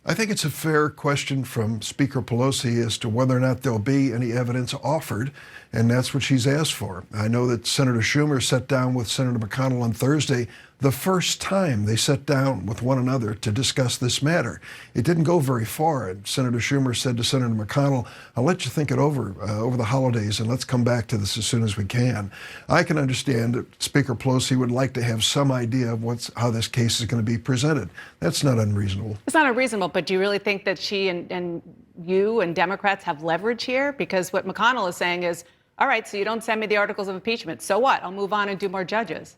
I think it's a fair question from Speaker Pelosi as to whether or not there'll be any evidence offered, and that's what she's asked for. I know that Senator Schumer sat down with Senator McConnell on Thursday, the first time they sat down with one another to discuss this matter. It didn't go very far, and Senator Schumer said to Senator McConnell, I'll let you think it over the holidays, and let's come back to this as soon as we can. I can understand that Speaker Pelosi would like to have some idea of how this case is going to be presented. That's not unreasonable. It's not unreasonable, but do you really think that she and you and Democrats have leverage here? Because what McConnell is saying is, all right, so you don't send me the articles of impeachment. So what? I'll move on and do more judges.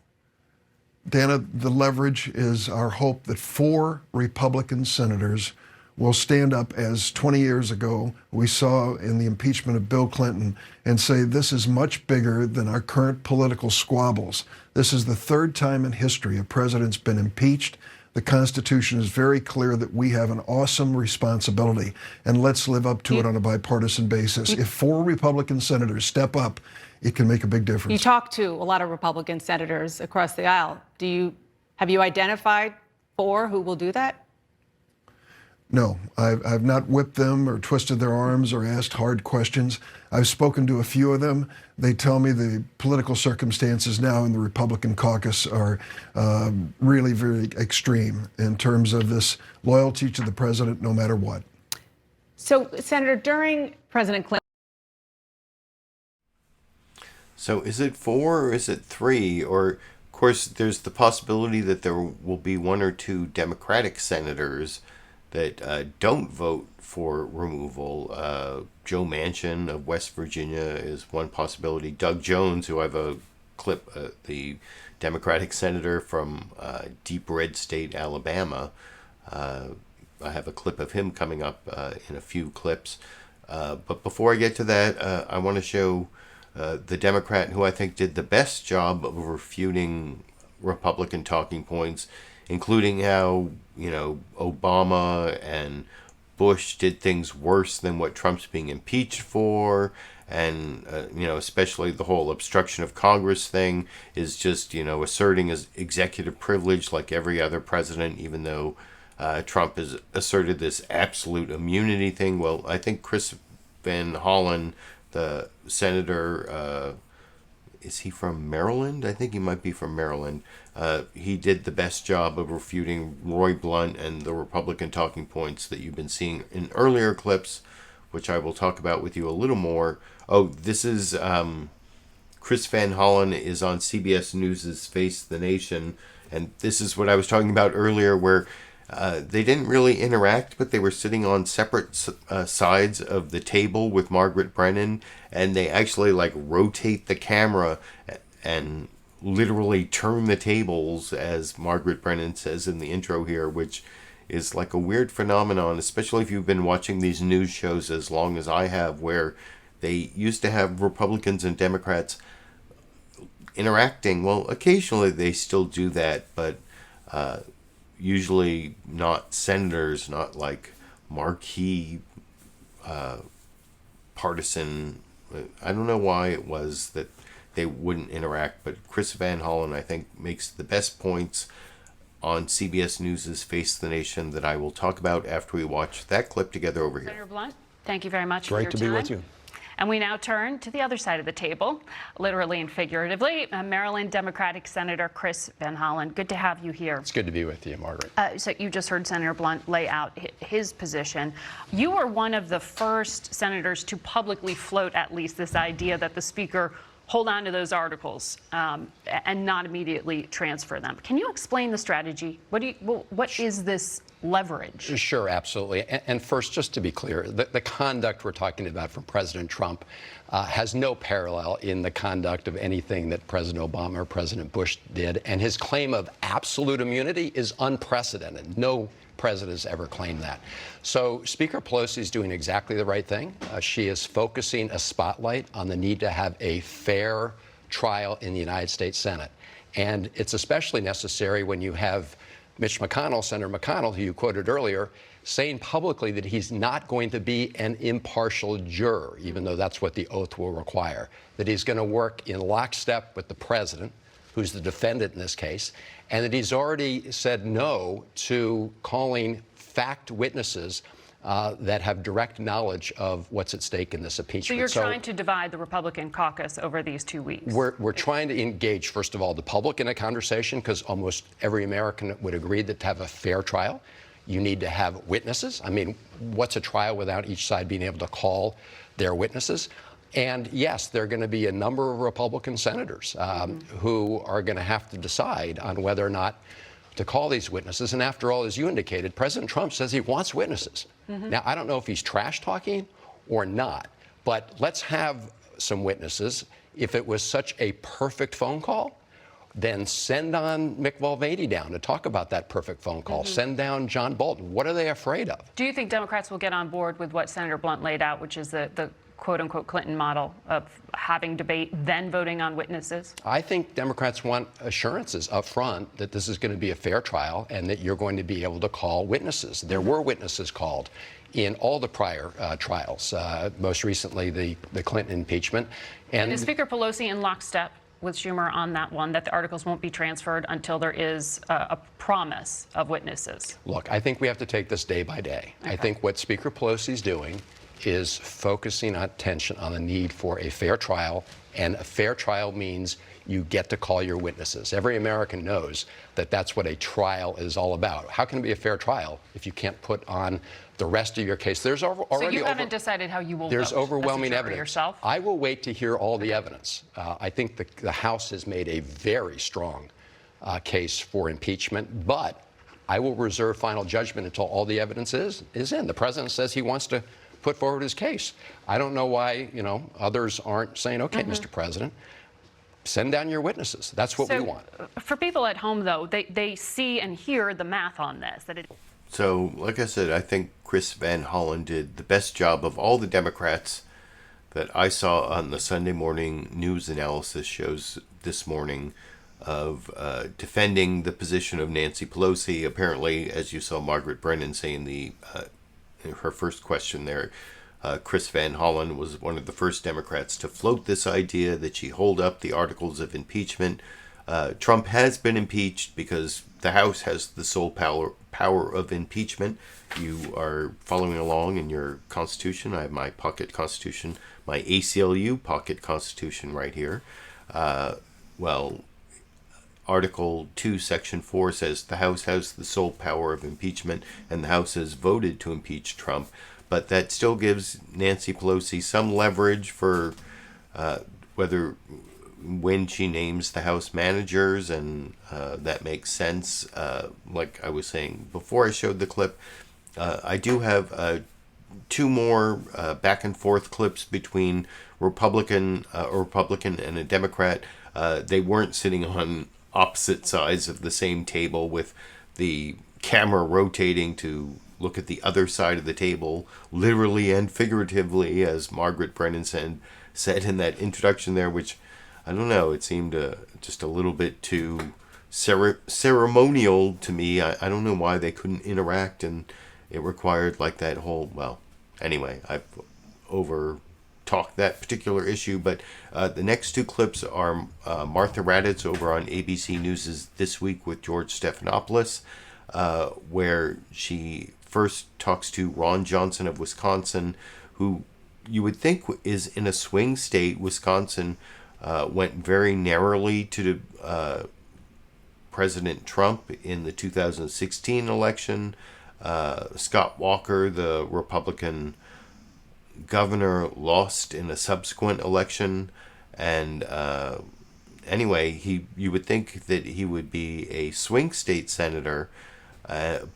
Dana, the leverage is our hope that 4 Republican senators will stand up, as 20 years ago we saw in the impeachment of Bill Clinton, and say this is much bigger than our current political squabbles. This is the 3rd time in history a president's been impeached. The Constitution is very clear that we have an awesome responsibility, and let's live up to it on a bipartisan basis. If 4 Republican senators step up, it can make a big difference. You talk to a lot of Republican senators across the aisle. Have you identified 4 who will do that? No, I've not whipped them or twisted their arms or asked hard questions. I've spoken to a few of them. They tell me the political circumstances now in the Republican caucus are really very extreme in terms of this loyalty to the president no matter what. So, Senator, during President Clinton. So is it 4 or is it 3? Or, of course, there's the possibility that there will be 1 or 2 Democratic senators that don't vote for removal. Joe Manchin of West Virginia is one possibility. Doug Jones, who I have a clip, the Democratic senator from deep red state Alabama. I have a clip of him coming up in a few clips. But before I get to that, I want to show the Democrat who I think did the best job of refuting Republican talking points, including how, Obama and Bush did things worse than what Trump's being impeached for. And, especially the whole obstruction of Congress thing is just, asserting his executive privilege like every other president, even though Trump has asserted this absolute immunity thing. Well, I think Chris Van Hollen, the senator, is he from Maryland? I think he might be from Maryland. He did the best job of refuting Roy Blunt and the Republican talking points that you've been seeing in earlier clips, which I will talk about with you a little more. Oh, this is Chris Van Hollen is on CBS News' Face the Nation, and this is what I was talking about earlier, where they didn't really interact, but they were sitting on separate sides of the table with Margaret Brennan, and they actually rotate the camera and literally turn the tables, as Margaret Brennan says in the intro here, which is like a weird phenomenon, especially if you've been watching these news shows as long as I have, where they used to have Republicans and Democrats interacting. Well, occasionally they still do that, but usually not senators, not like marquee partisan. I don't know why it was that they wouldn't interact, but Chris Van Hollen, I think, makes the best points on CBS News' Face the Nation that I will talk about after we watch that clip together over here. Senator Blunt, thank you very much for your time. Great to be with you. And we now turn to the other side of the table, literally and figuratively, Maryland Democratic Senator Chris Van Hollen. Good to have you here. It's good to be with you, Margaret. So you just heard Senator Blunt lay out his position. You were one of the first senators to publicly float at least this idea that the Speaker hold on to those articles and not immediately transfer them. Can you explain the strategy? What is this leverage? Sure, absolutely. And first, just to be clear, the conduct we're talking about from President Trump has no parallel in the conduct of anything that President Obama or President Bush did. And his claim of absolute immunity is unprecedented. No president has ever claimed that. So Speaker Pelosi is doing exactly the right thing. She is focusing a spotlight on the need to have a fair trial in the United States Senate. And it's especially necessary when you have Mitch McConnell, Senator McConnell, who you quoted earlier, saying publicly that he's not going to be an impartial juror, even though that's what the oath will require, that he's going to work in lockstep with the president, who's the defendant in this case, and that he's already said no to calling fact witnesses that have direct knowledge of what's at stake in this impeachment. So you're trying to divide the Republican caucus over these 2 weeks? We're trying to engage, first of all, the public in a conversation, because almost every American would agree that to have a fair trial, you need to have witnesses. I mean, what's a trial without each side being able to call their witnesses? And yes, there are going to be a number of Republican senators who are going to have to decide on whether or not to call these witnesses. And after all, as you indicated, President Trump says he wants witnesses. Now, I don't know if he's trash talking or not, but let's have some witnesses. If it was such a perfect phone call, then send on Mick Mulvaney down to talk about that perfect phone call. Send down John Bolton. What are they afraid of? Do you think Democrats will get on board with what Senator Blunt laid out, which is the quote-unquote Clinton model of having debate, then voting on witnesses? I think Democrats want assurances up front that this is going to be a fair trial and that you're going to be able to call witnesses. There were witnesses called in all the prior trials, most recently the Clinton impeachment. And is Speaker Pelosi in lockstep with Schumer on that one, that the articles won't be transferred until there is a promise of witnesses? Look, I think we have to take this day by day. Okay. I think what Speaker Pelosi is doing is focusing attention on the need for a fair trial, and a fair trial means you get to call your witnesses. Every American knows that that's what a trial is all about. How can it be a fair trial if you can't put on the rest of your case? There's already so you haven't decided how you will vote. There's overwhelming evidence. Yourself? I will wait to hear all the evidence. I think the House has made a very strong case for impeachment, but I will reserve final judgment until all the evidence is in. The president says he wants to put forward his case. I don't know why, others aren't saying, okay, Mr. President, send down your witnesses. That's what we want. For people at home, though, they see and hear the math on this. So, like I said, I think Chris Van Hollen did the best job of all the Democrats that I saw on the Sunday morning news analysis shows this morning of defending the position of Nancy Pelosi. Apparently, as you saw Margaret Brennan saying her first question there, Chris Van Hollen was one of the first Democrats to float this idea that she hold up the articles of impeachment. Trump has been impeached because the House has the sole power of impeachment. You are following along in your Constitution. I have my pocket Constitution, my ACLU pocket Constitution right here. Article 2, Section 4 says the House has the sole power of impeachment, and the House has voted to impeach Trump. But that still gives Nancy Pelosi some leverage for when she names the House managers, and that makes sense. Like I was saying before I showed the clip, I do have 2 more back and forth clips between a Republican and a Democrat. They weren't sitting on opposite sides of the same table with the camera rotating to look at the other side of the table, literally and figuratively, as Margaret Brennan said in that introduction there, which, I don't know, it seemed just a little bit too ceremonial to me. I don't know why they couldn't interact, and it required like that whole, well, anyway, I've over talk that particular issue, but the next two clips are Martha Raddatz over on ABC News' This Week with George Stephanopoulos, where she first talks to Ron Johnson of Wisconsin, who you would think is in a swing state. Wisconsin went very narrowly to President Trump in the 2016 election. Scott Walker, the Republican governor, lost in a subsequent election, and anyway, you would think that he would be a swing state senator,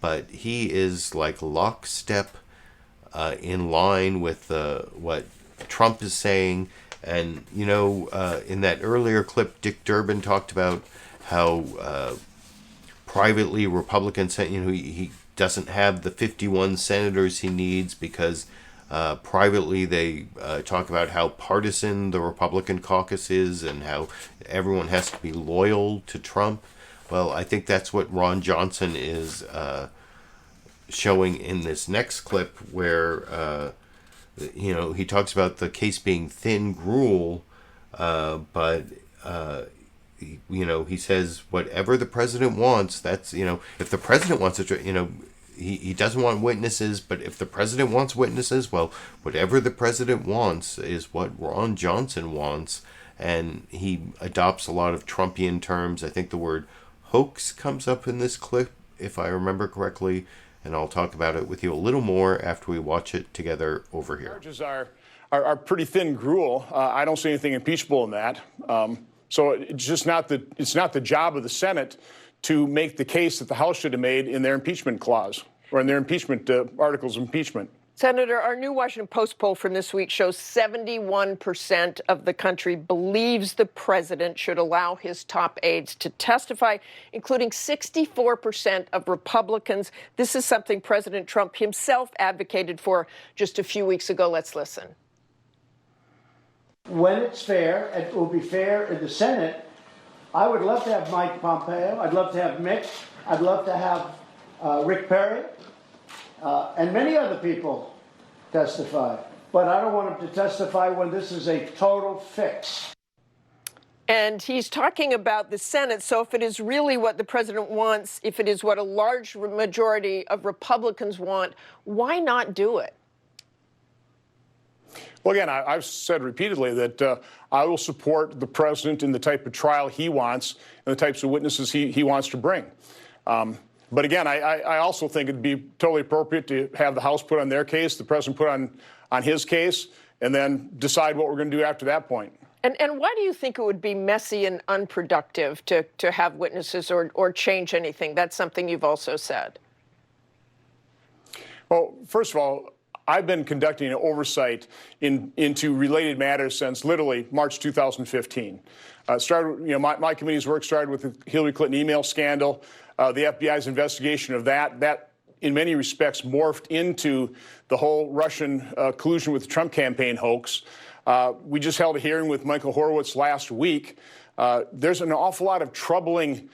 but he is like lockstep in line with what Trump is saying. And you know, in that earlier clip, Dick Durbin talked about how privately Republicans, you know, he doesn't have the 51 senators he needs because privately they talk about how partisan the Republican caucus is and how everyone has to be loyal to Trump. Well, I think that's what Ron Johnson is showing in this next clip, where you know, he talks about the case being thin gruel, but you know, he says whatever the president wants, that's, you know, if the president wants it, you know, he doesn't want witnesses, but if the president wants witnesses, well, whatever the president wants is what Ron Johnson wants. And he adopts a lot of Trumpian terms. I think the word hoax comes up in this clip, if I remember correctly, and I'll talk about it with you a little more after we watch it together over here. Charges are pretty thin gruel. I don't see anything impeachable in that. So it's just not the job of the Senate to make the case that the House should have made in their impeachment clause or in their impeachment articles of impeachment. Senator, our new Washington Post poll from this week shows 71% of the country believes the president should allow his top aides to testify, including 64% of Republicans. This is something President Trump himself advocated for just a few weeks ago. Let's listen. When it's fair, it will be fair in the Senate. I would love to have Mike Pompeo. I'd love to have Mick. I'd love to have Rick Perry and many other people testify. But I don't want them to testify when this is a total fix. And he's talking about the Senate. So if it is really what the president wants, if it is what a large majority of Republicans want, why not do it? Well, again, I've said repeatedly that I will support the president in the type of trial he wants and the types of witnesses he wants to bring. But again, I also think it'd be totally appropriate to have the House put on their case, the president put on his case, and then decide what we're going to do after that point. And why do you think it would be messy and unproductive to have witnesses or change anything? That's something you've also said. Well, first of all, I've been conducting an oversight into related matters since literally March 2015. Started, you know, my committee's work started with the Hillary Clinton email scandal, the FBI's investigation of that. That, in many respects, morphed into the whole Russian collusion with the Trump campaign hoax. We just held a hearing with Michael Horowitz last week. There's an awful lot of troubling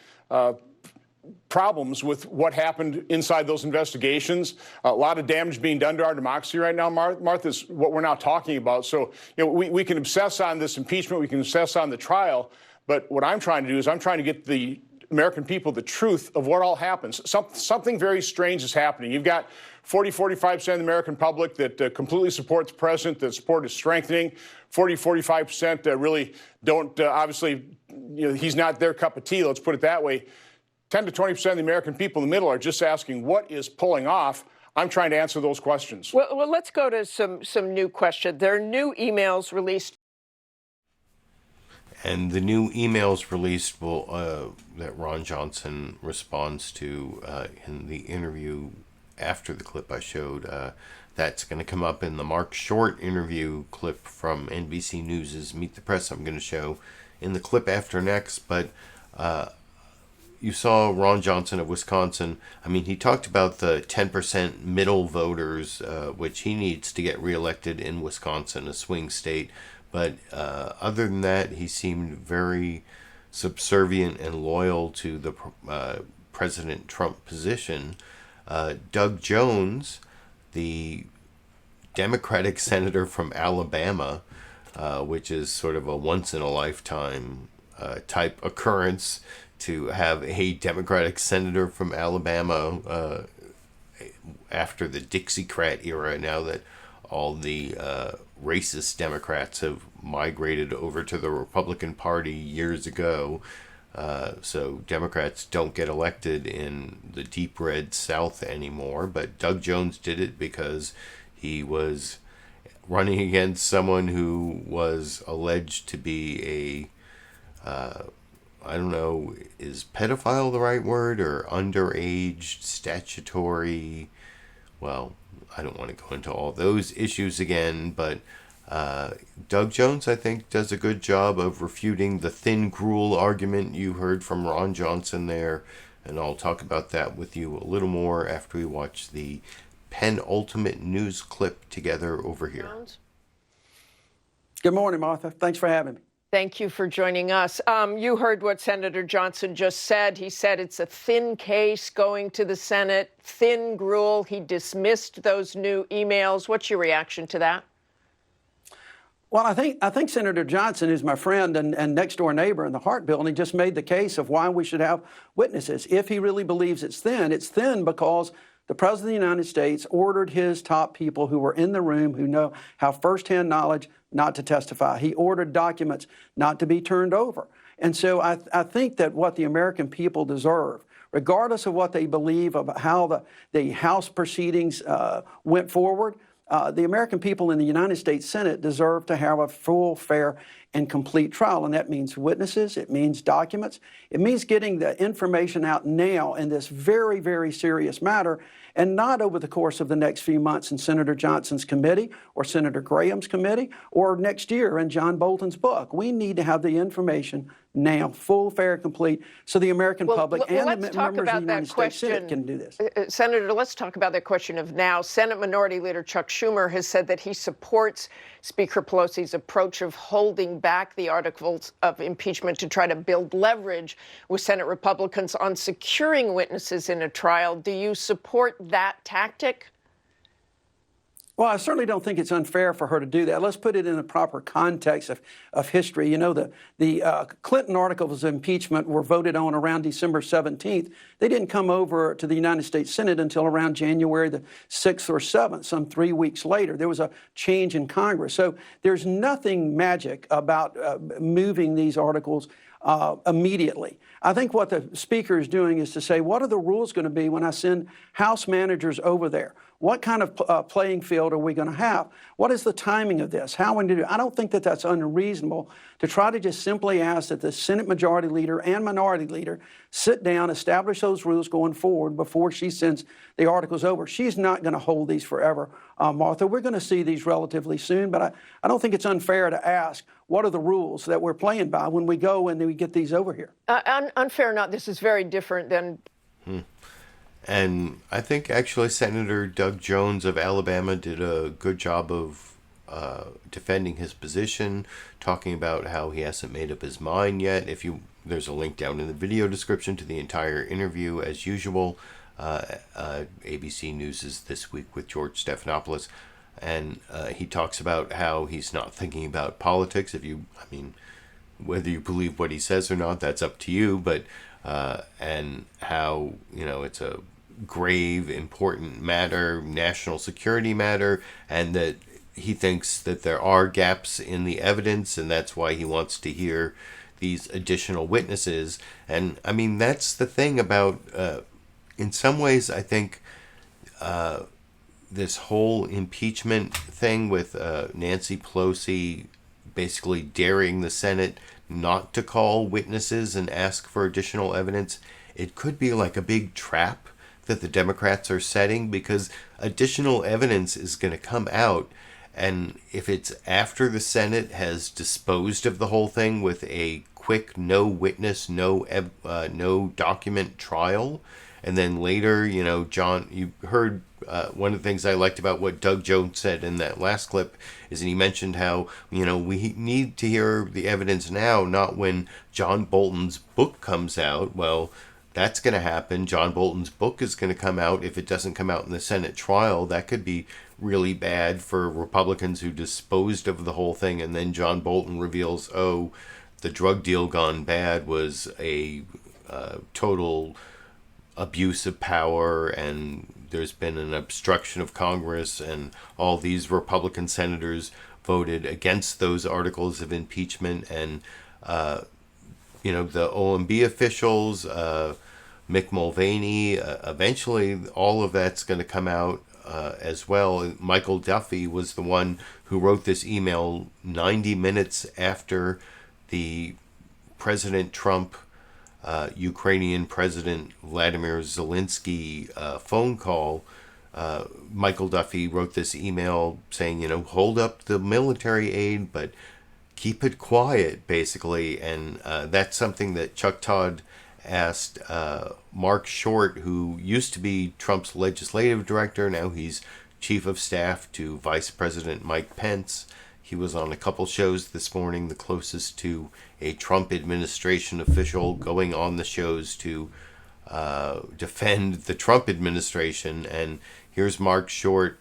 problems with what happened inside those investigations. A lot of damage being done to our democracy right now, Martha, is what we're now talking about. So, you know, we can obsess on this impeachment, we can obsess on the trial, but what I'm trying to do is I'm trying to get the American people the truth of what all happens. Something very strange is happening. You've got 45% of the American public that completely support the president, that support is strengthening. 45% really don't, obviously, you know, he's not their cup of tea, let's put it that way. 10 to 20% of the American people in the middle are just asking what is pulling off. I'm trying to answer those questions. Well, let's go to some new questions. There are new emails released. And the new emails released will that Ron Johnson responds to in the interview after the clip I showed. That's going to come up in the Marc Short interview clip from NBC News' Meet the Press I'm going to show in the clip after next. But you saw Ron Johnson of Wisconsin. I mean, he talked about the 10% middle voters, which he needs to get reelected in Wisconsin, a swing state. But other than that, he seemed very subservient and loyal to the President Trump position. Doug Jones, the Democratic senator from Alabama, which is sort of a once-in-a-lifetime type occurrence to have a Democratic senator from Alabama after the Dixiecrat era, now that all the racist Democrats have migrated over to the Republican Party years ago. So Democrats don't get elected in the deep red South anymore, but Doug Jones did it because he was running against someone who was alleged to be a, I don't know, is pedophile the right word, or underage statutory, well, I don't want to go into all those issues again, but Doug Jones, I think, does a good job of refuting the thin gruel argument you heard from Ron Johnson there, and I'll talk about that with you a little more after we watch the penultimate news clip together over here. Good morning, Martha. Thanks for having me. Thank you for joining us. You heard what Senator Johnson just said. He said it's a thin case going to the Senate, thin gruel. He dismissed those new emails. What's your reaction to that? Well, I think Senator Johnson, who's my friend and next-door neighbor in the Hart Building, just made the case of why we should have witnesses. If he really believes it's thin because the President of the United States ordered his top people who were in the room, who have firsthand knowledge, not to testify. He ordered documents not to be turned over. And so I think that what the American people deserve, regardless of what they believe about how the House proceedings went forward, the American people in the United States Senate deserve to have a full, fair, and complete trial. And that means witnesses. It means documents. It means getting the information out now in this very, very serious matter, and not over the course of the next few months in Senator Johnson's committee or Senator Graham's committee or next year in John Bolton's book. We need to have the information now, full, fair, complete, so the American public and the members of the United States Senate can do this. Senator, let's talk about that question of now. Senate Minority Leader Chuck Schumer has said that he supports Speaker Pelosi's approach of holding back the articles of impeachment to try to build leverage with Senate Republicans on securing witnesses in a trial. Do you support that tactic? Well, I certainly don't think it's unfair for her to do that. Let's put it in the proper context of history. You know, the Clinton articles of impeachment were voted on around December 17th. They didn't come over to the United States Senate until around January the 6th or 7th, some 3 weeks later. There was a change in Congress. So there's nothing magic about moving these articles immediately. I think what the Speaker is doing is to say, what are the rules going to be when I send House managers over there? What kind of playing field are we going to have? What is the timing of this? How are we going to do it? I don't think that that's unreasonable to try to just simply ask that the Senate Majority Leader and Minority Leader sit down, establish those rules going forward before she sends the articles over. She's not going to hold these forever, Martha. We're going to see these relatively soon, but I don't think it's unfair to ask what are the rules that we're playing by when we go and we get these over here. Unfair or not, this is very different than... And I think actually Senator Doug Jones of Alabama did a good job of defending his position, talking about how he hasn't made up his mind yet. There's a link down in the video description to the entire interview, as usual. ABC News is This Week with George Stephanopoulos, and he talks about how he's not thinking about politics. Whether you believe what he says or not, that's up to you, but and how, it's a grave, important matter, national security matter, and that he thinks that there are gaps in the evidence, and that's why he wants to hear these additional witnesses. And that's the thing about, in some ways, I think this whole impeachment thing with Nancy Pelosi basically daring the Senate not to call witnesses and ask for additional evidence, it could be like a big trap that the Democrats are setting, because additional evidence is going to come out, and if it's after the Senate has disposed of the whole thing with a quick, no witness, no document trial. And then later, you know, John, you heard one of the things I liked about what Doug Jones said in that last clip is that he mentioned how, you know, we need to hear the evidence now, not when John Bolton's book comes out. Well, that's going to happen. John Bolton's book is going to come out. If it doesn't come out in the Senate trial, that could be really bad for Republicans who disposed of the whole thing. And then John Bolton reveals, oh, the drug deal gone bad was a total abuse of power, and there's been an obstruction of Congress, and all these Republican senators voted against those articles of impeachment. And you know, the OMB officials, Mick Mulvaney, eventually all of that's going to come out as well. Michael Duffy was the one who wrote this email 90 minutes after the President Trump, Ukrainian President Volodymyr Zelenskiy phone call. Michael Duffy wrote this email saying, you know, hold up the military aid, but keep it quiet, basically. And that's something that Chuck Todd asked Marc Short, who used to be Trump's legislative director. Now he's chief of staff to Vice President Mike Pence. He was on a couple shows this morning, the closest to a Trump administration official going on the shows to defend the Trump administration. And here's Marc Short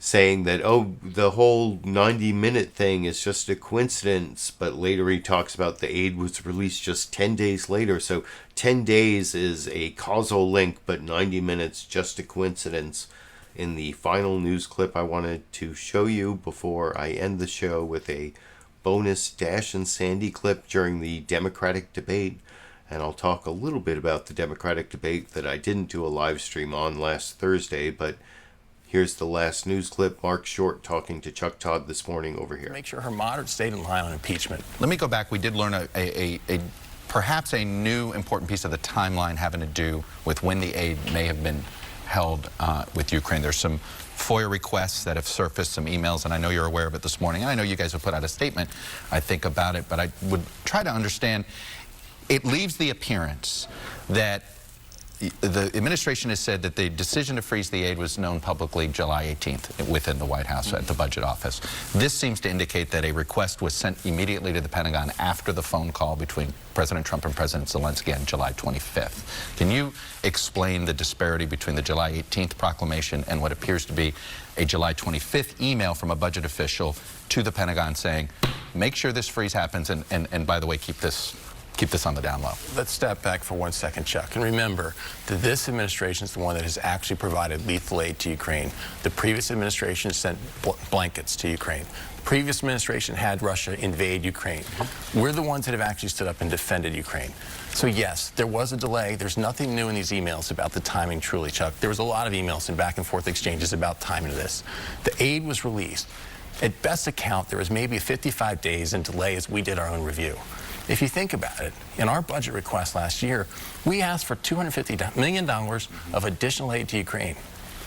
saying that, oh, the whole 90-minute thing is just a coincidence, but later he talks about the aid was released just 10 days later. So 10 days is a causal link, but 90 minutes just a coincidence. In the final news clip I wanted to show you before I end the show with a bonus Dash and Sandy clip during the Democratic debate, and I'll talk a little bit about the Democratic debate that I didn't do a live stream on last Thursday, but here's the last news clip. Marc Short talking to Chuck Todd this morning over here. Make sure her moderate stayed in line on impeachment. Let me go back. We did learn perhaps a new important piece of the timeline having to do with when the aid may have been held with Ukraine. There's some FOIA requests that have surfaced, some emails, and I know you're aware of it this morning. And I know you guys have put out a statement, I think, about it, but I would try to understand. It leaves the appearance that the administration has said that the decision to freeze the aid was known publicly July 18th within the White House at the budget office. This seems to indicate that a request was sent immediately to the Pentagon after the phone call between President Trump and President Zelensky on July 25th. Can you explain the disparity between the July 18th proclamation and what appears to be a July 25th email from a budget official to the Pentagon saying, make sure this freeze happens, and by the way, keep this on the down low? Let's step back for 1 second, Chuck, and remember that this administration is the one that has actually provided lethal aid to Ukraine. The previous administration sent blankets to Ukraine. The previous administration had Russia invade Ukraine. We're the ones that have actually stood up and defended Ukraine. So yes, there was a delay. There's nothing new in these emails about the timing, truly, Chuck. There was a lot of emails and back and forth exchanges about timing of this. The aid was released. At best account, there was maybe 55 days in delay as we did our own review. If you think about it, in our budget request last year, we asked for $250 million of additional aid to Ukraine.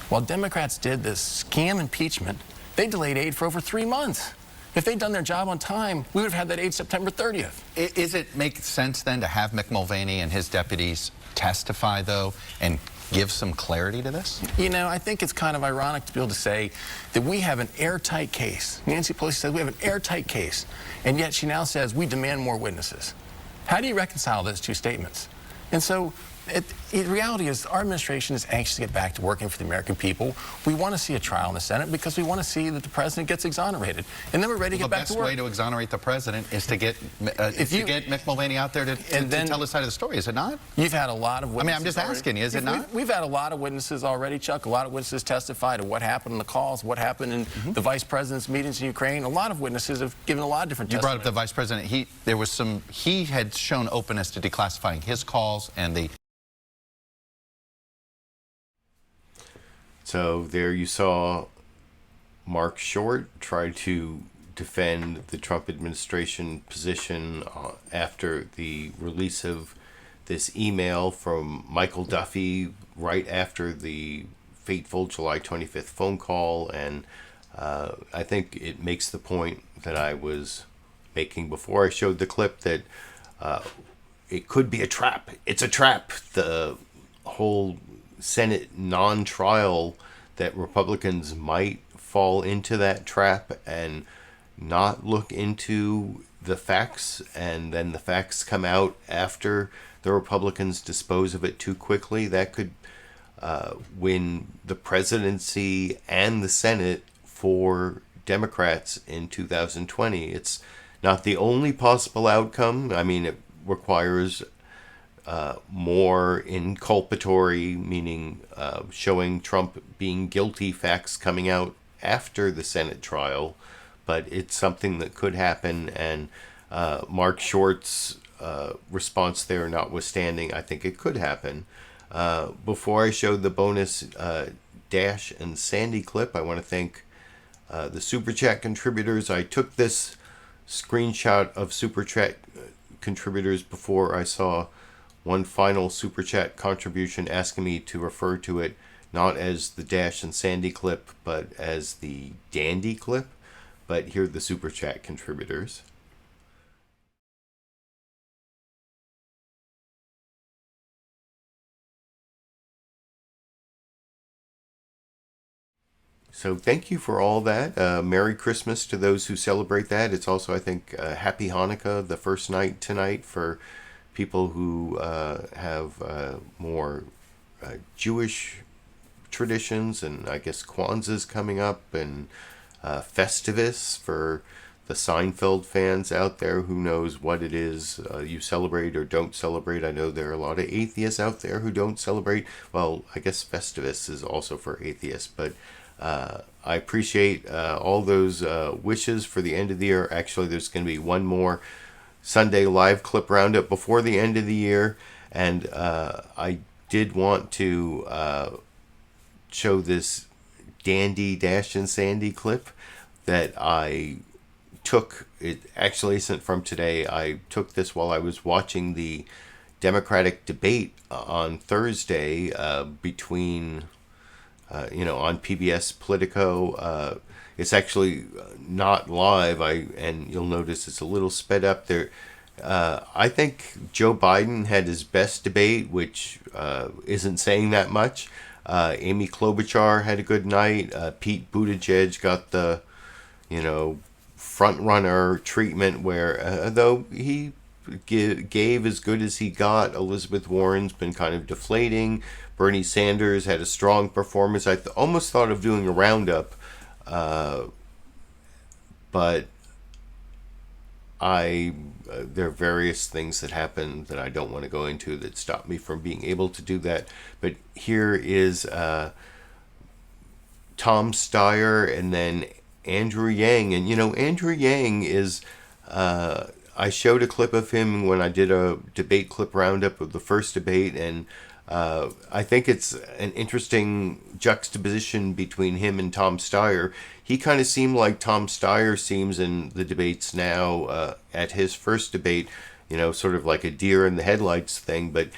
While Democrats did this scam impeachment, they delayed aid for over 3 months. If they'd done their job on time, we would have had that aid September 30th. Is it make sense then to have Mick Mulvaney and his deputies testify, though, and give some clarity to this? You know, I think it's kind of ironic to be able to say that we have an airtight case. Nancy Pelosi said we have an airtight case, and yet she now says we demand more witnesses. How do you reconcile those two statements? And so the reality is our administration is anxious to get back to working for the American people. We want to see a trial in the Senate because we want to see that the president gets exonerated. And then we're ready to get back to work. The best way to exonerate the president is to get Mick Mulvaney out there to tell his side of the story, is it not? You've had a lot of witnesses. I mean, I'm just asking you, is it not? We've had a lot of witnesses already, Chuck. A lot of witnesses testified to what happened in the calls, what happened in the vice president's meetings in Ukraine. A lot of witnesses have given a lot of different testimony. You brought up the vice president. He had shown openness to declassifying his calls and the... So there you saw Marc Short try to defend the Trump administration position after the release of this email from Michael Duffy right after the fateful July 25th phone call. And I think it makes the point that I was making before I showed the clip that it could be a trap. It's a trap. The whole Senate non-trial, that Republicans might fall into that trap and not look into the facts, and then the facts come out after the Republicans dispose of it too quickly. That could win the presidency and the Senate for Democrats in 2020. It's not the only possible outcome. I mean, it requires more inculpatory, meaning showing Trump being guilty, facts coming out after the Senate trial, but it's something that could happen. And Marc Short's response there notwithstanding, I think it could happen. Before I showed the bonus Dash and Sandy clip, I want to thank the Super Chat contributors. I took this screenshot of Super Chat contributors before I saw one final Super Chat contribution asking me to refer to it not as the Dash and Sandy clip, but as the Dandy clip. But here are the Super Chat contributors. So thank you for all that. Merry Christmas to those who celebrate that. It's also, I think, Happy Hanukkah, the first night tonight for people who have more Jewish traditions, and I guess Kwanzaa's coming up, and Festivus for the Seinfeld fans out there. Who knows what it is you celebrate or don't celebrate. I know there are a lot of atheists out there who don't celebrate. Well, I guess Festivus is also for atheists, but I appreciate all those wishes for the end of the year. Actually, there's going to be one more Sunday live clip roundup before the end of the year, and I did want to show this Dandy Dash and Sandy clip that I took. It actually isn't from today. I took this while I was watching the Democratic debate on Thursday between on PBS Politico. It's actually not live, and you'll notice it's a little sped up there. I think Joe Biden had his best debate, which isn't saying that much. Amy Klobuchar had a good night. Pete Buttigieg got the, front runner treatment, where though he gave as good as he got. Elizabeth Warren's been kind of deflating. Bernie Sanders had a strong performance. I almost thought of doing a roundup, but there are various things that happened that I don't want to go into that stop me from being able to do that. But here is Tom Steyer and then Andrew Yang. And, Andrew Yang is... I showed a clip of him when I did a debate clip roundup of the first debate, and I think it's an interesting juxtaposition between him and Tom Steyer. He kind of seemed like Tom Steyer seems in the debates now at his first debate, sort of like a deer in the headlights thing. But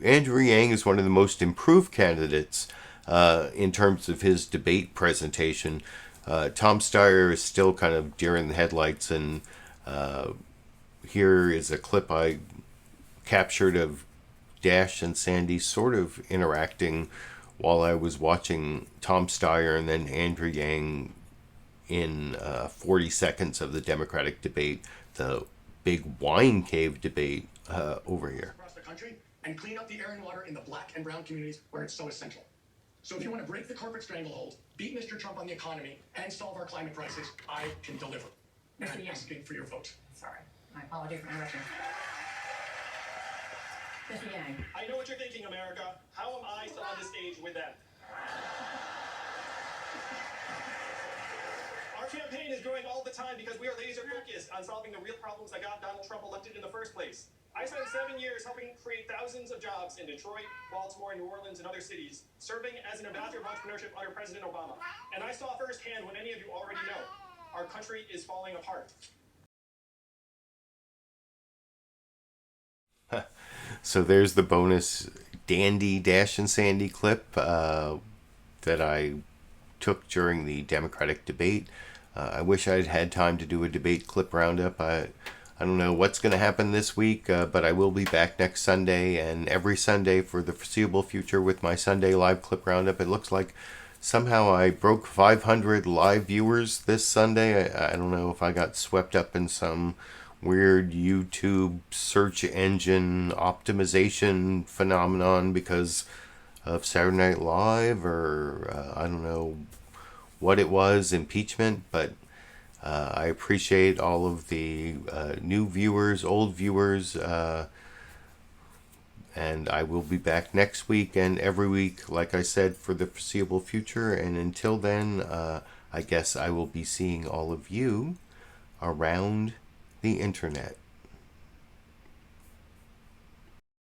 Andrew Yang is one of the most improved candidates in terms of his debate presentation. Tom Steyer is still kind of deer in the headlights, and here is a clip I captured of Dash and Sandy sort of interacting while I was watching Tom Steyer and then Andrew Yang in 40 seconds of the Democratic debate, the big wine cave debate over here. Across the country and clean up the air and water in the black and brown communities where it's so essential. So if you want to break the corporate stranglehold, beat Mr. Trump on the economy, and solve our climate crisis, I can deliver. And I'm asking for your vote. Sorry, my apology for interrupting. Mr. Yang. I know what you're thinking, America. How am I still on this stage with them? Our campaign is growing all the time because we are laser focused on solving the real problems that got Donald Trump elected in the first place. I spent 7 years helping create thousands of jobs in Detroit, Baltimore, New Orleans, and other cities, serving as an ambassador of entrepreneurship under President Obama. And I saw firsthand what many of you already know. Our country is falling apart. So there's the bonus Dandy Dash and Sandy clip that I took during the Democratic debate. I wish I'd had time to do a debate clip roundup. I don't know what's going to happen this week, but I will be back next Sunday and every Sunday for the foreseeable future with my Sunday live clip roundup. It looks like somehow I broke 500 live viewers this Sunday. I don't know if I got swept up in some weird YouTube search engine optimization phenomenon because of Saturday Night Live, or I don't know what it was, impeachment, but I appreciate all of the new viewers, old viewers, and I will be back next week and every week, like I said, for the foreseeable future. And until then, I guess I will be seeing all of you around the internet.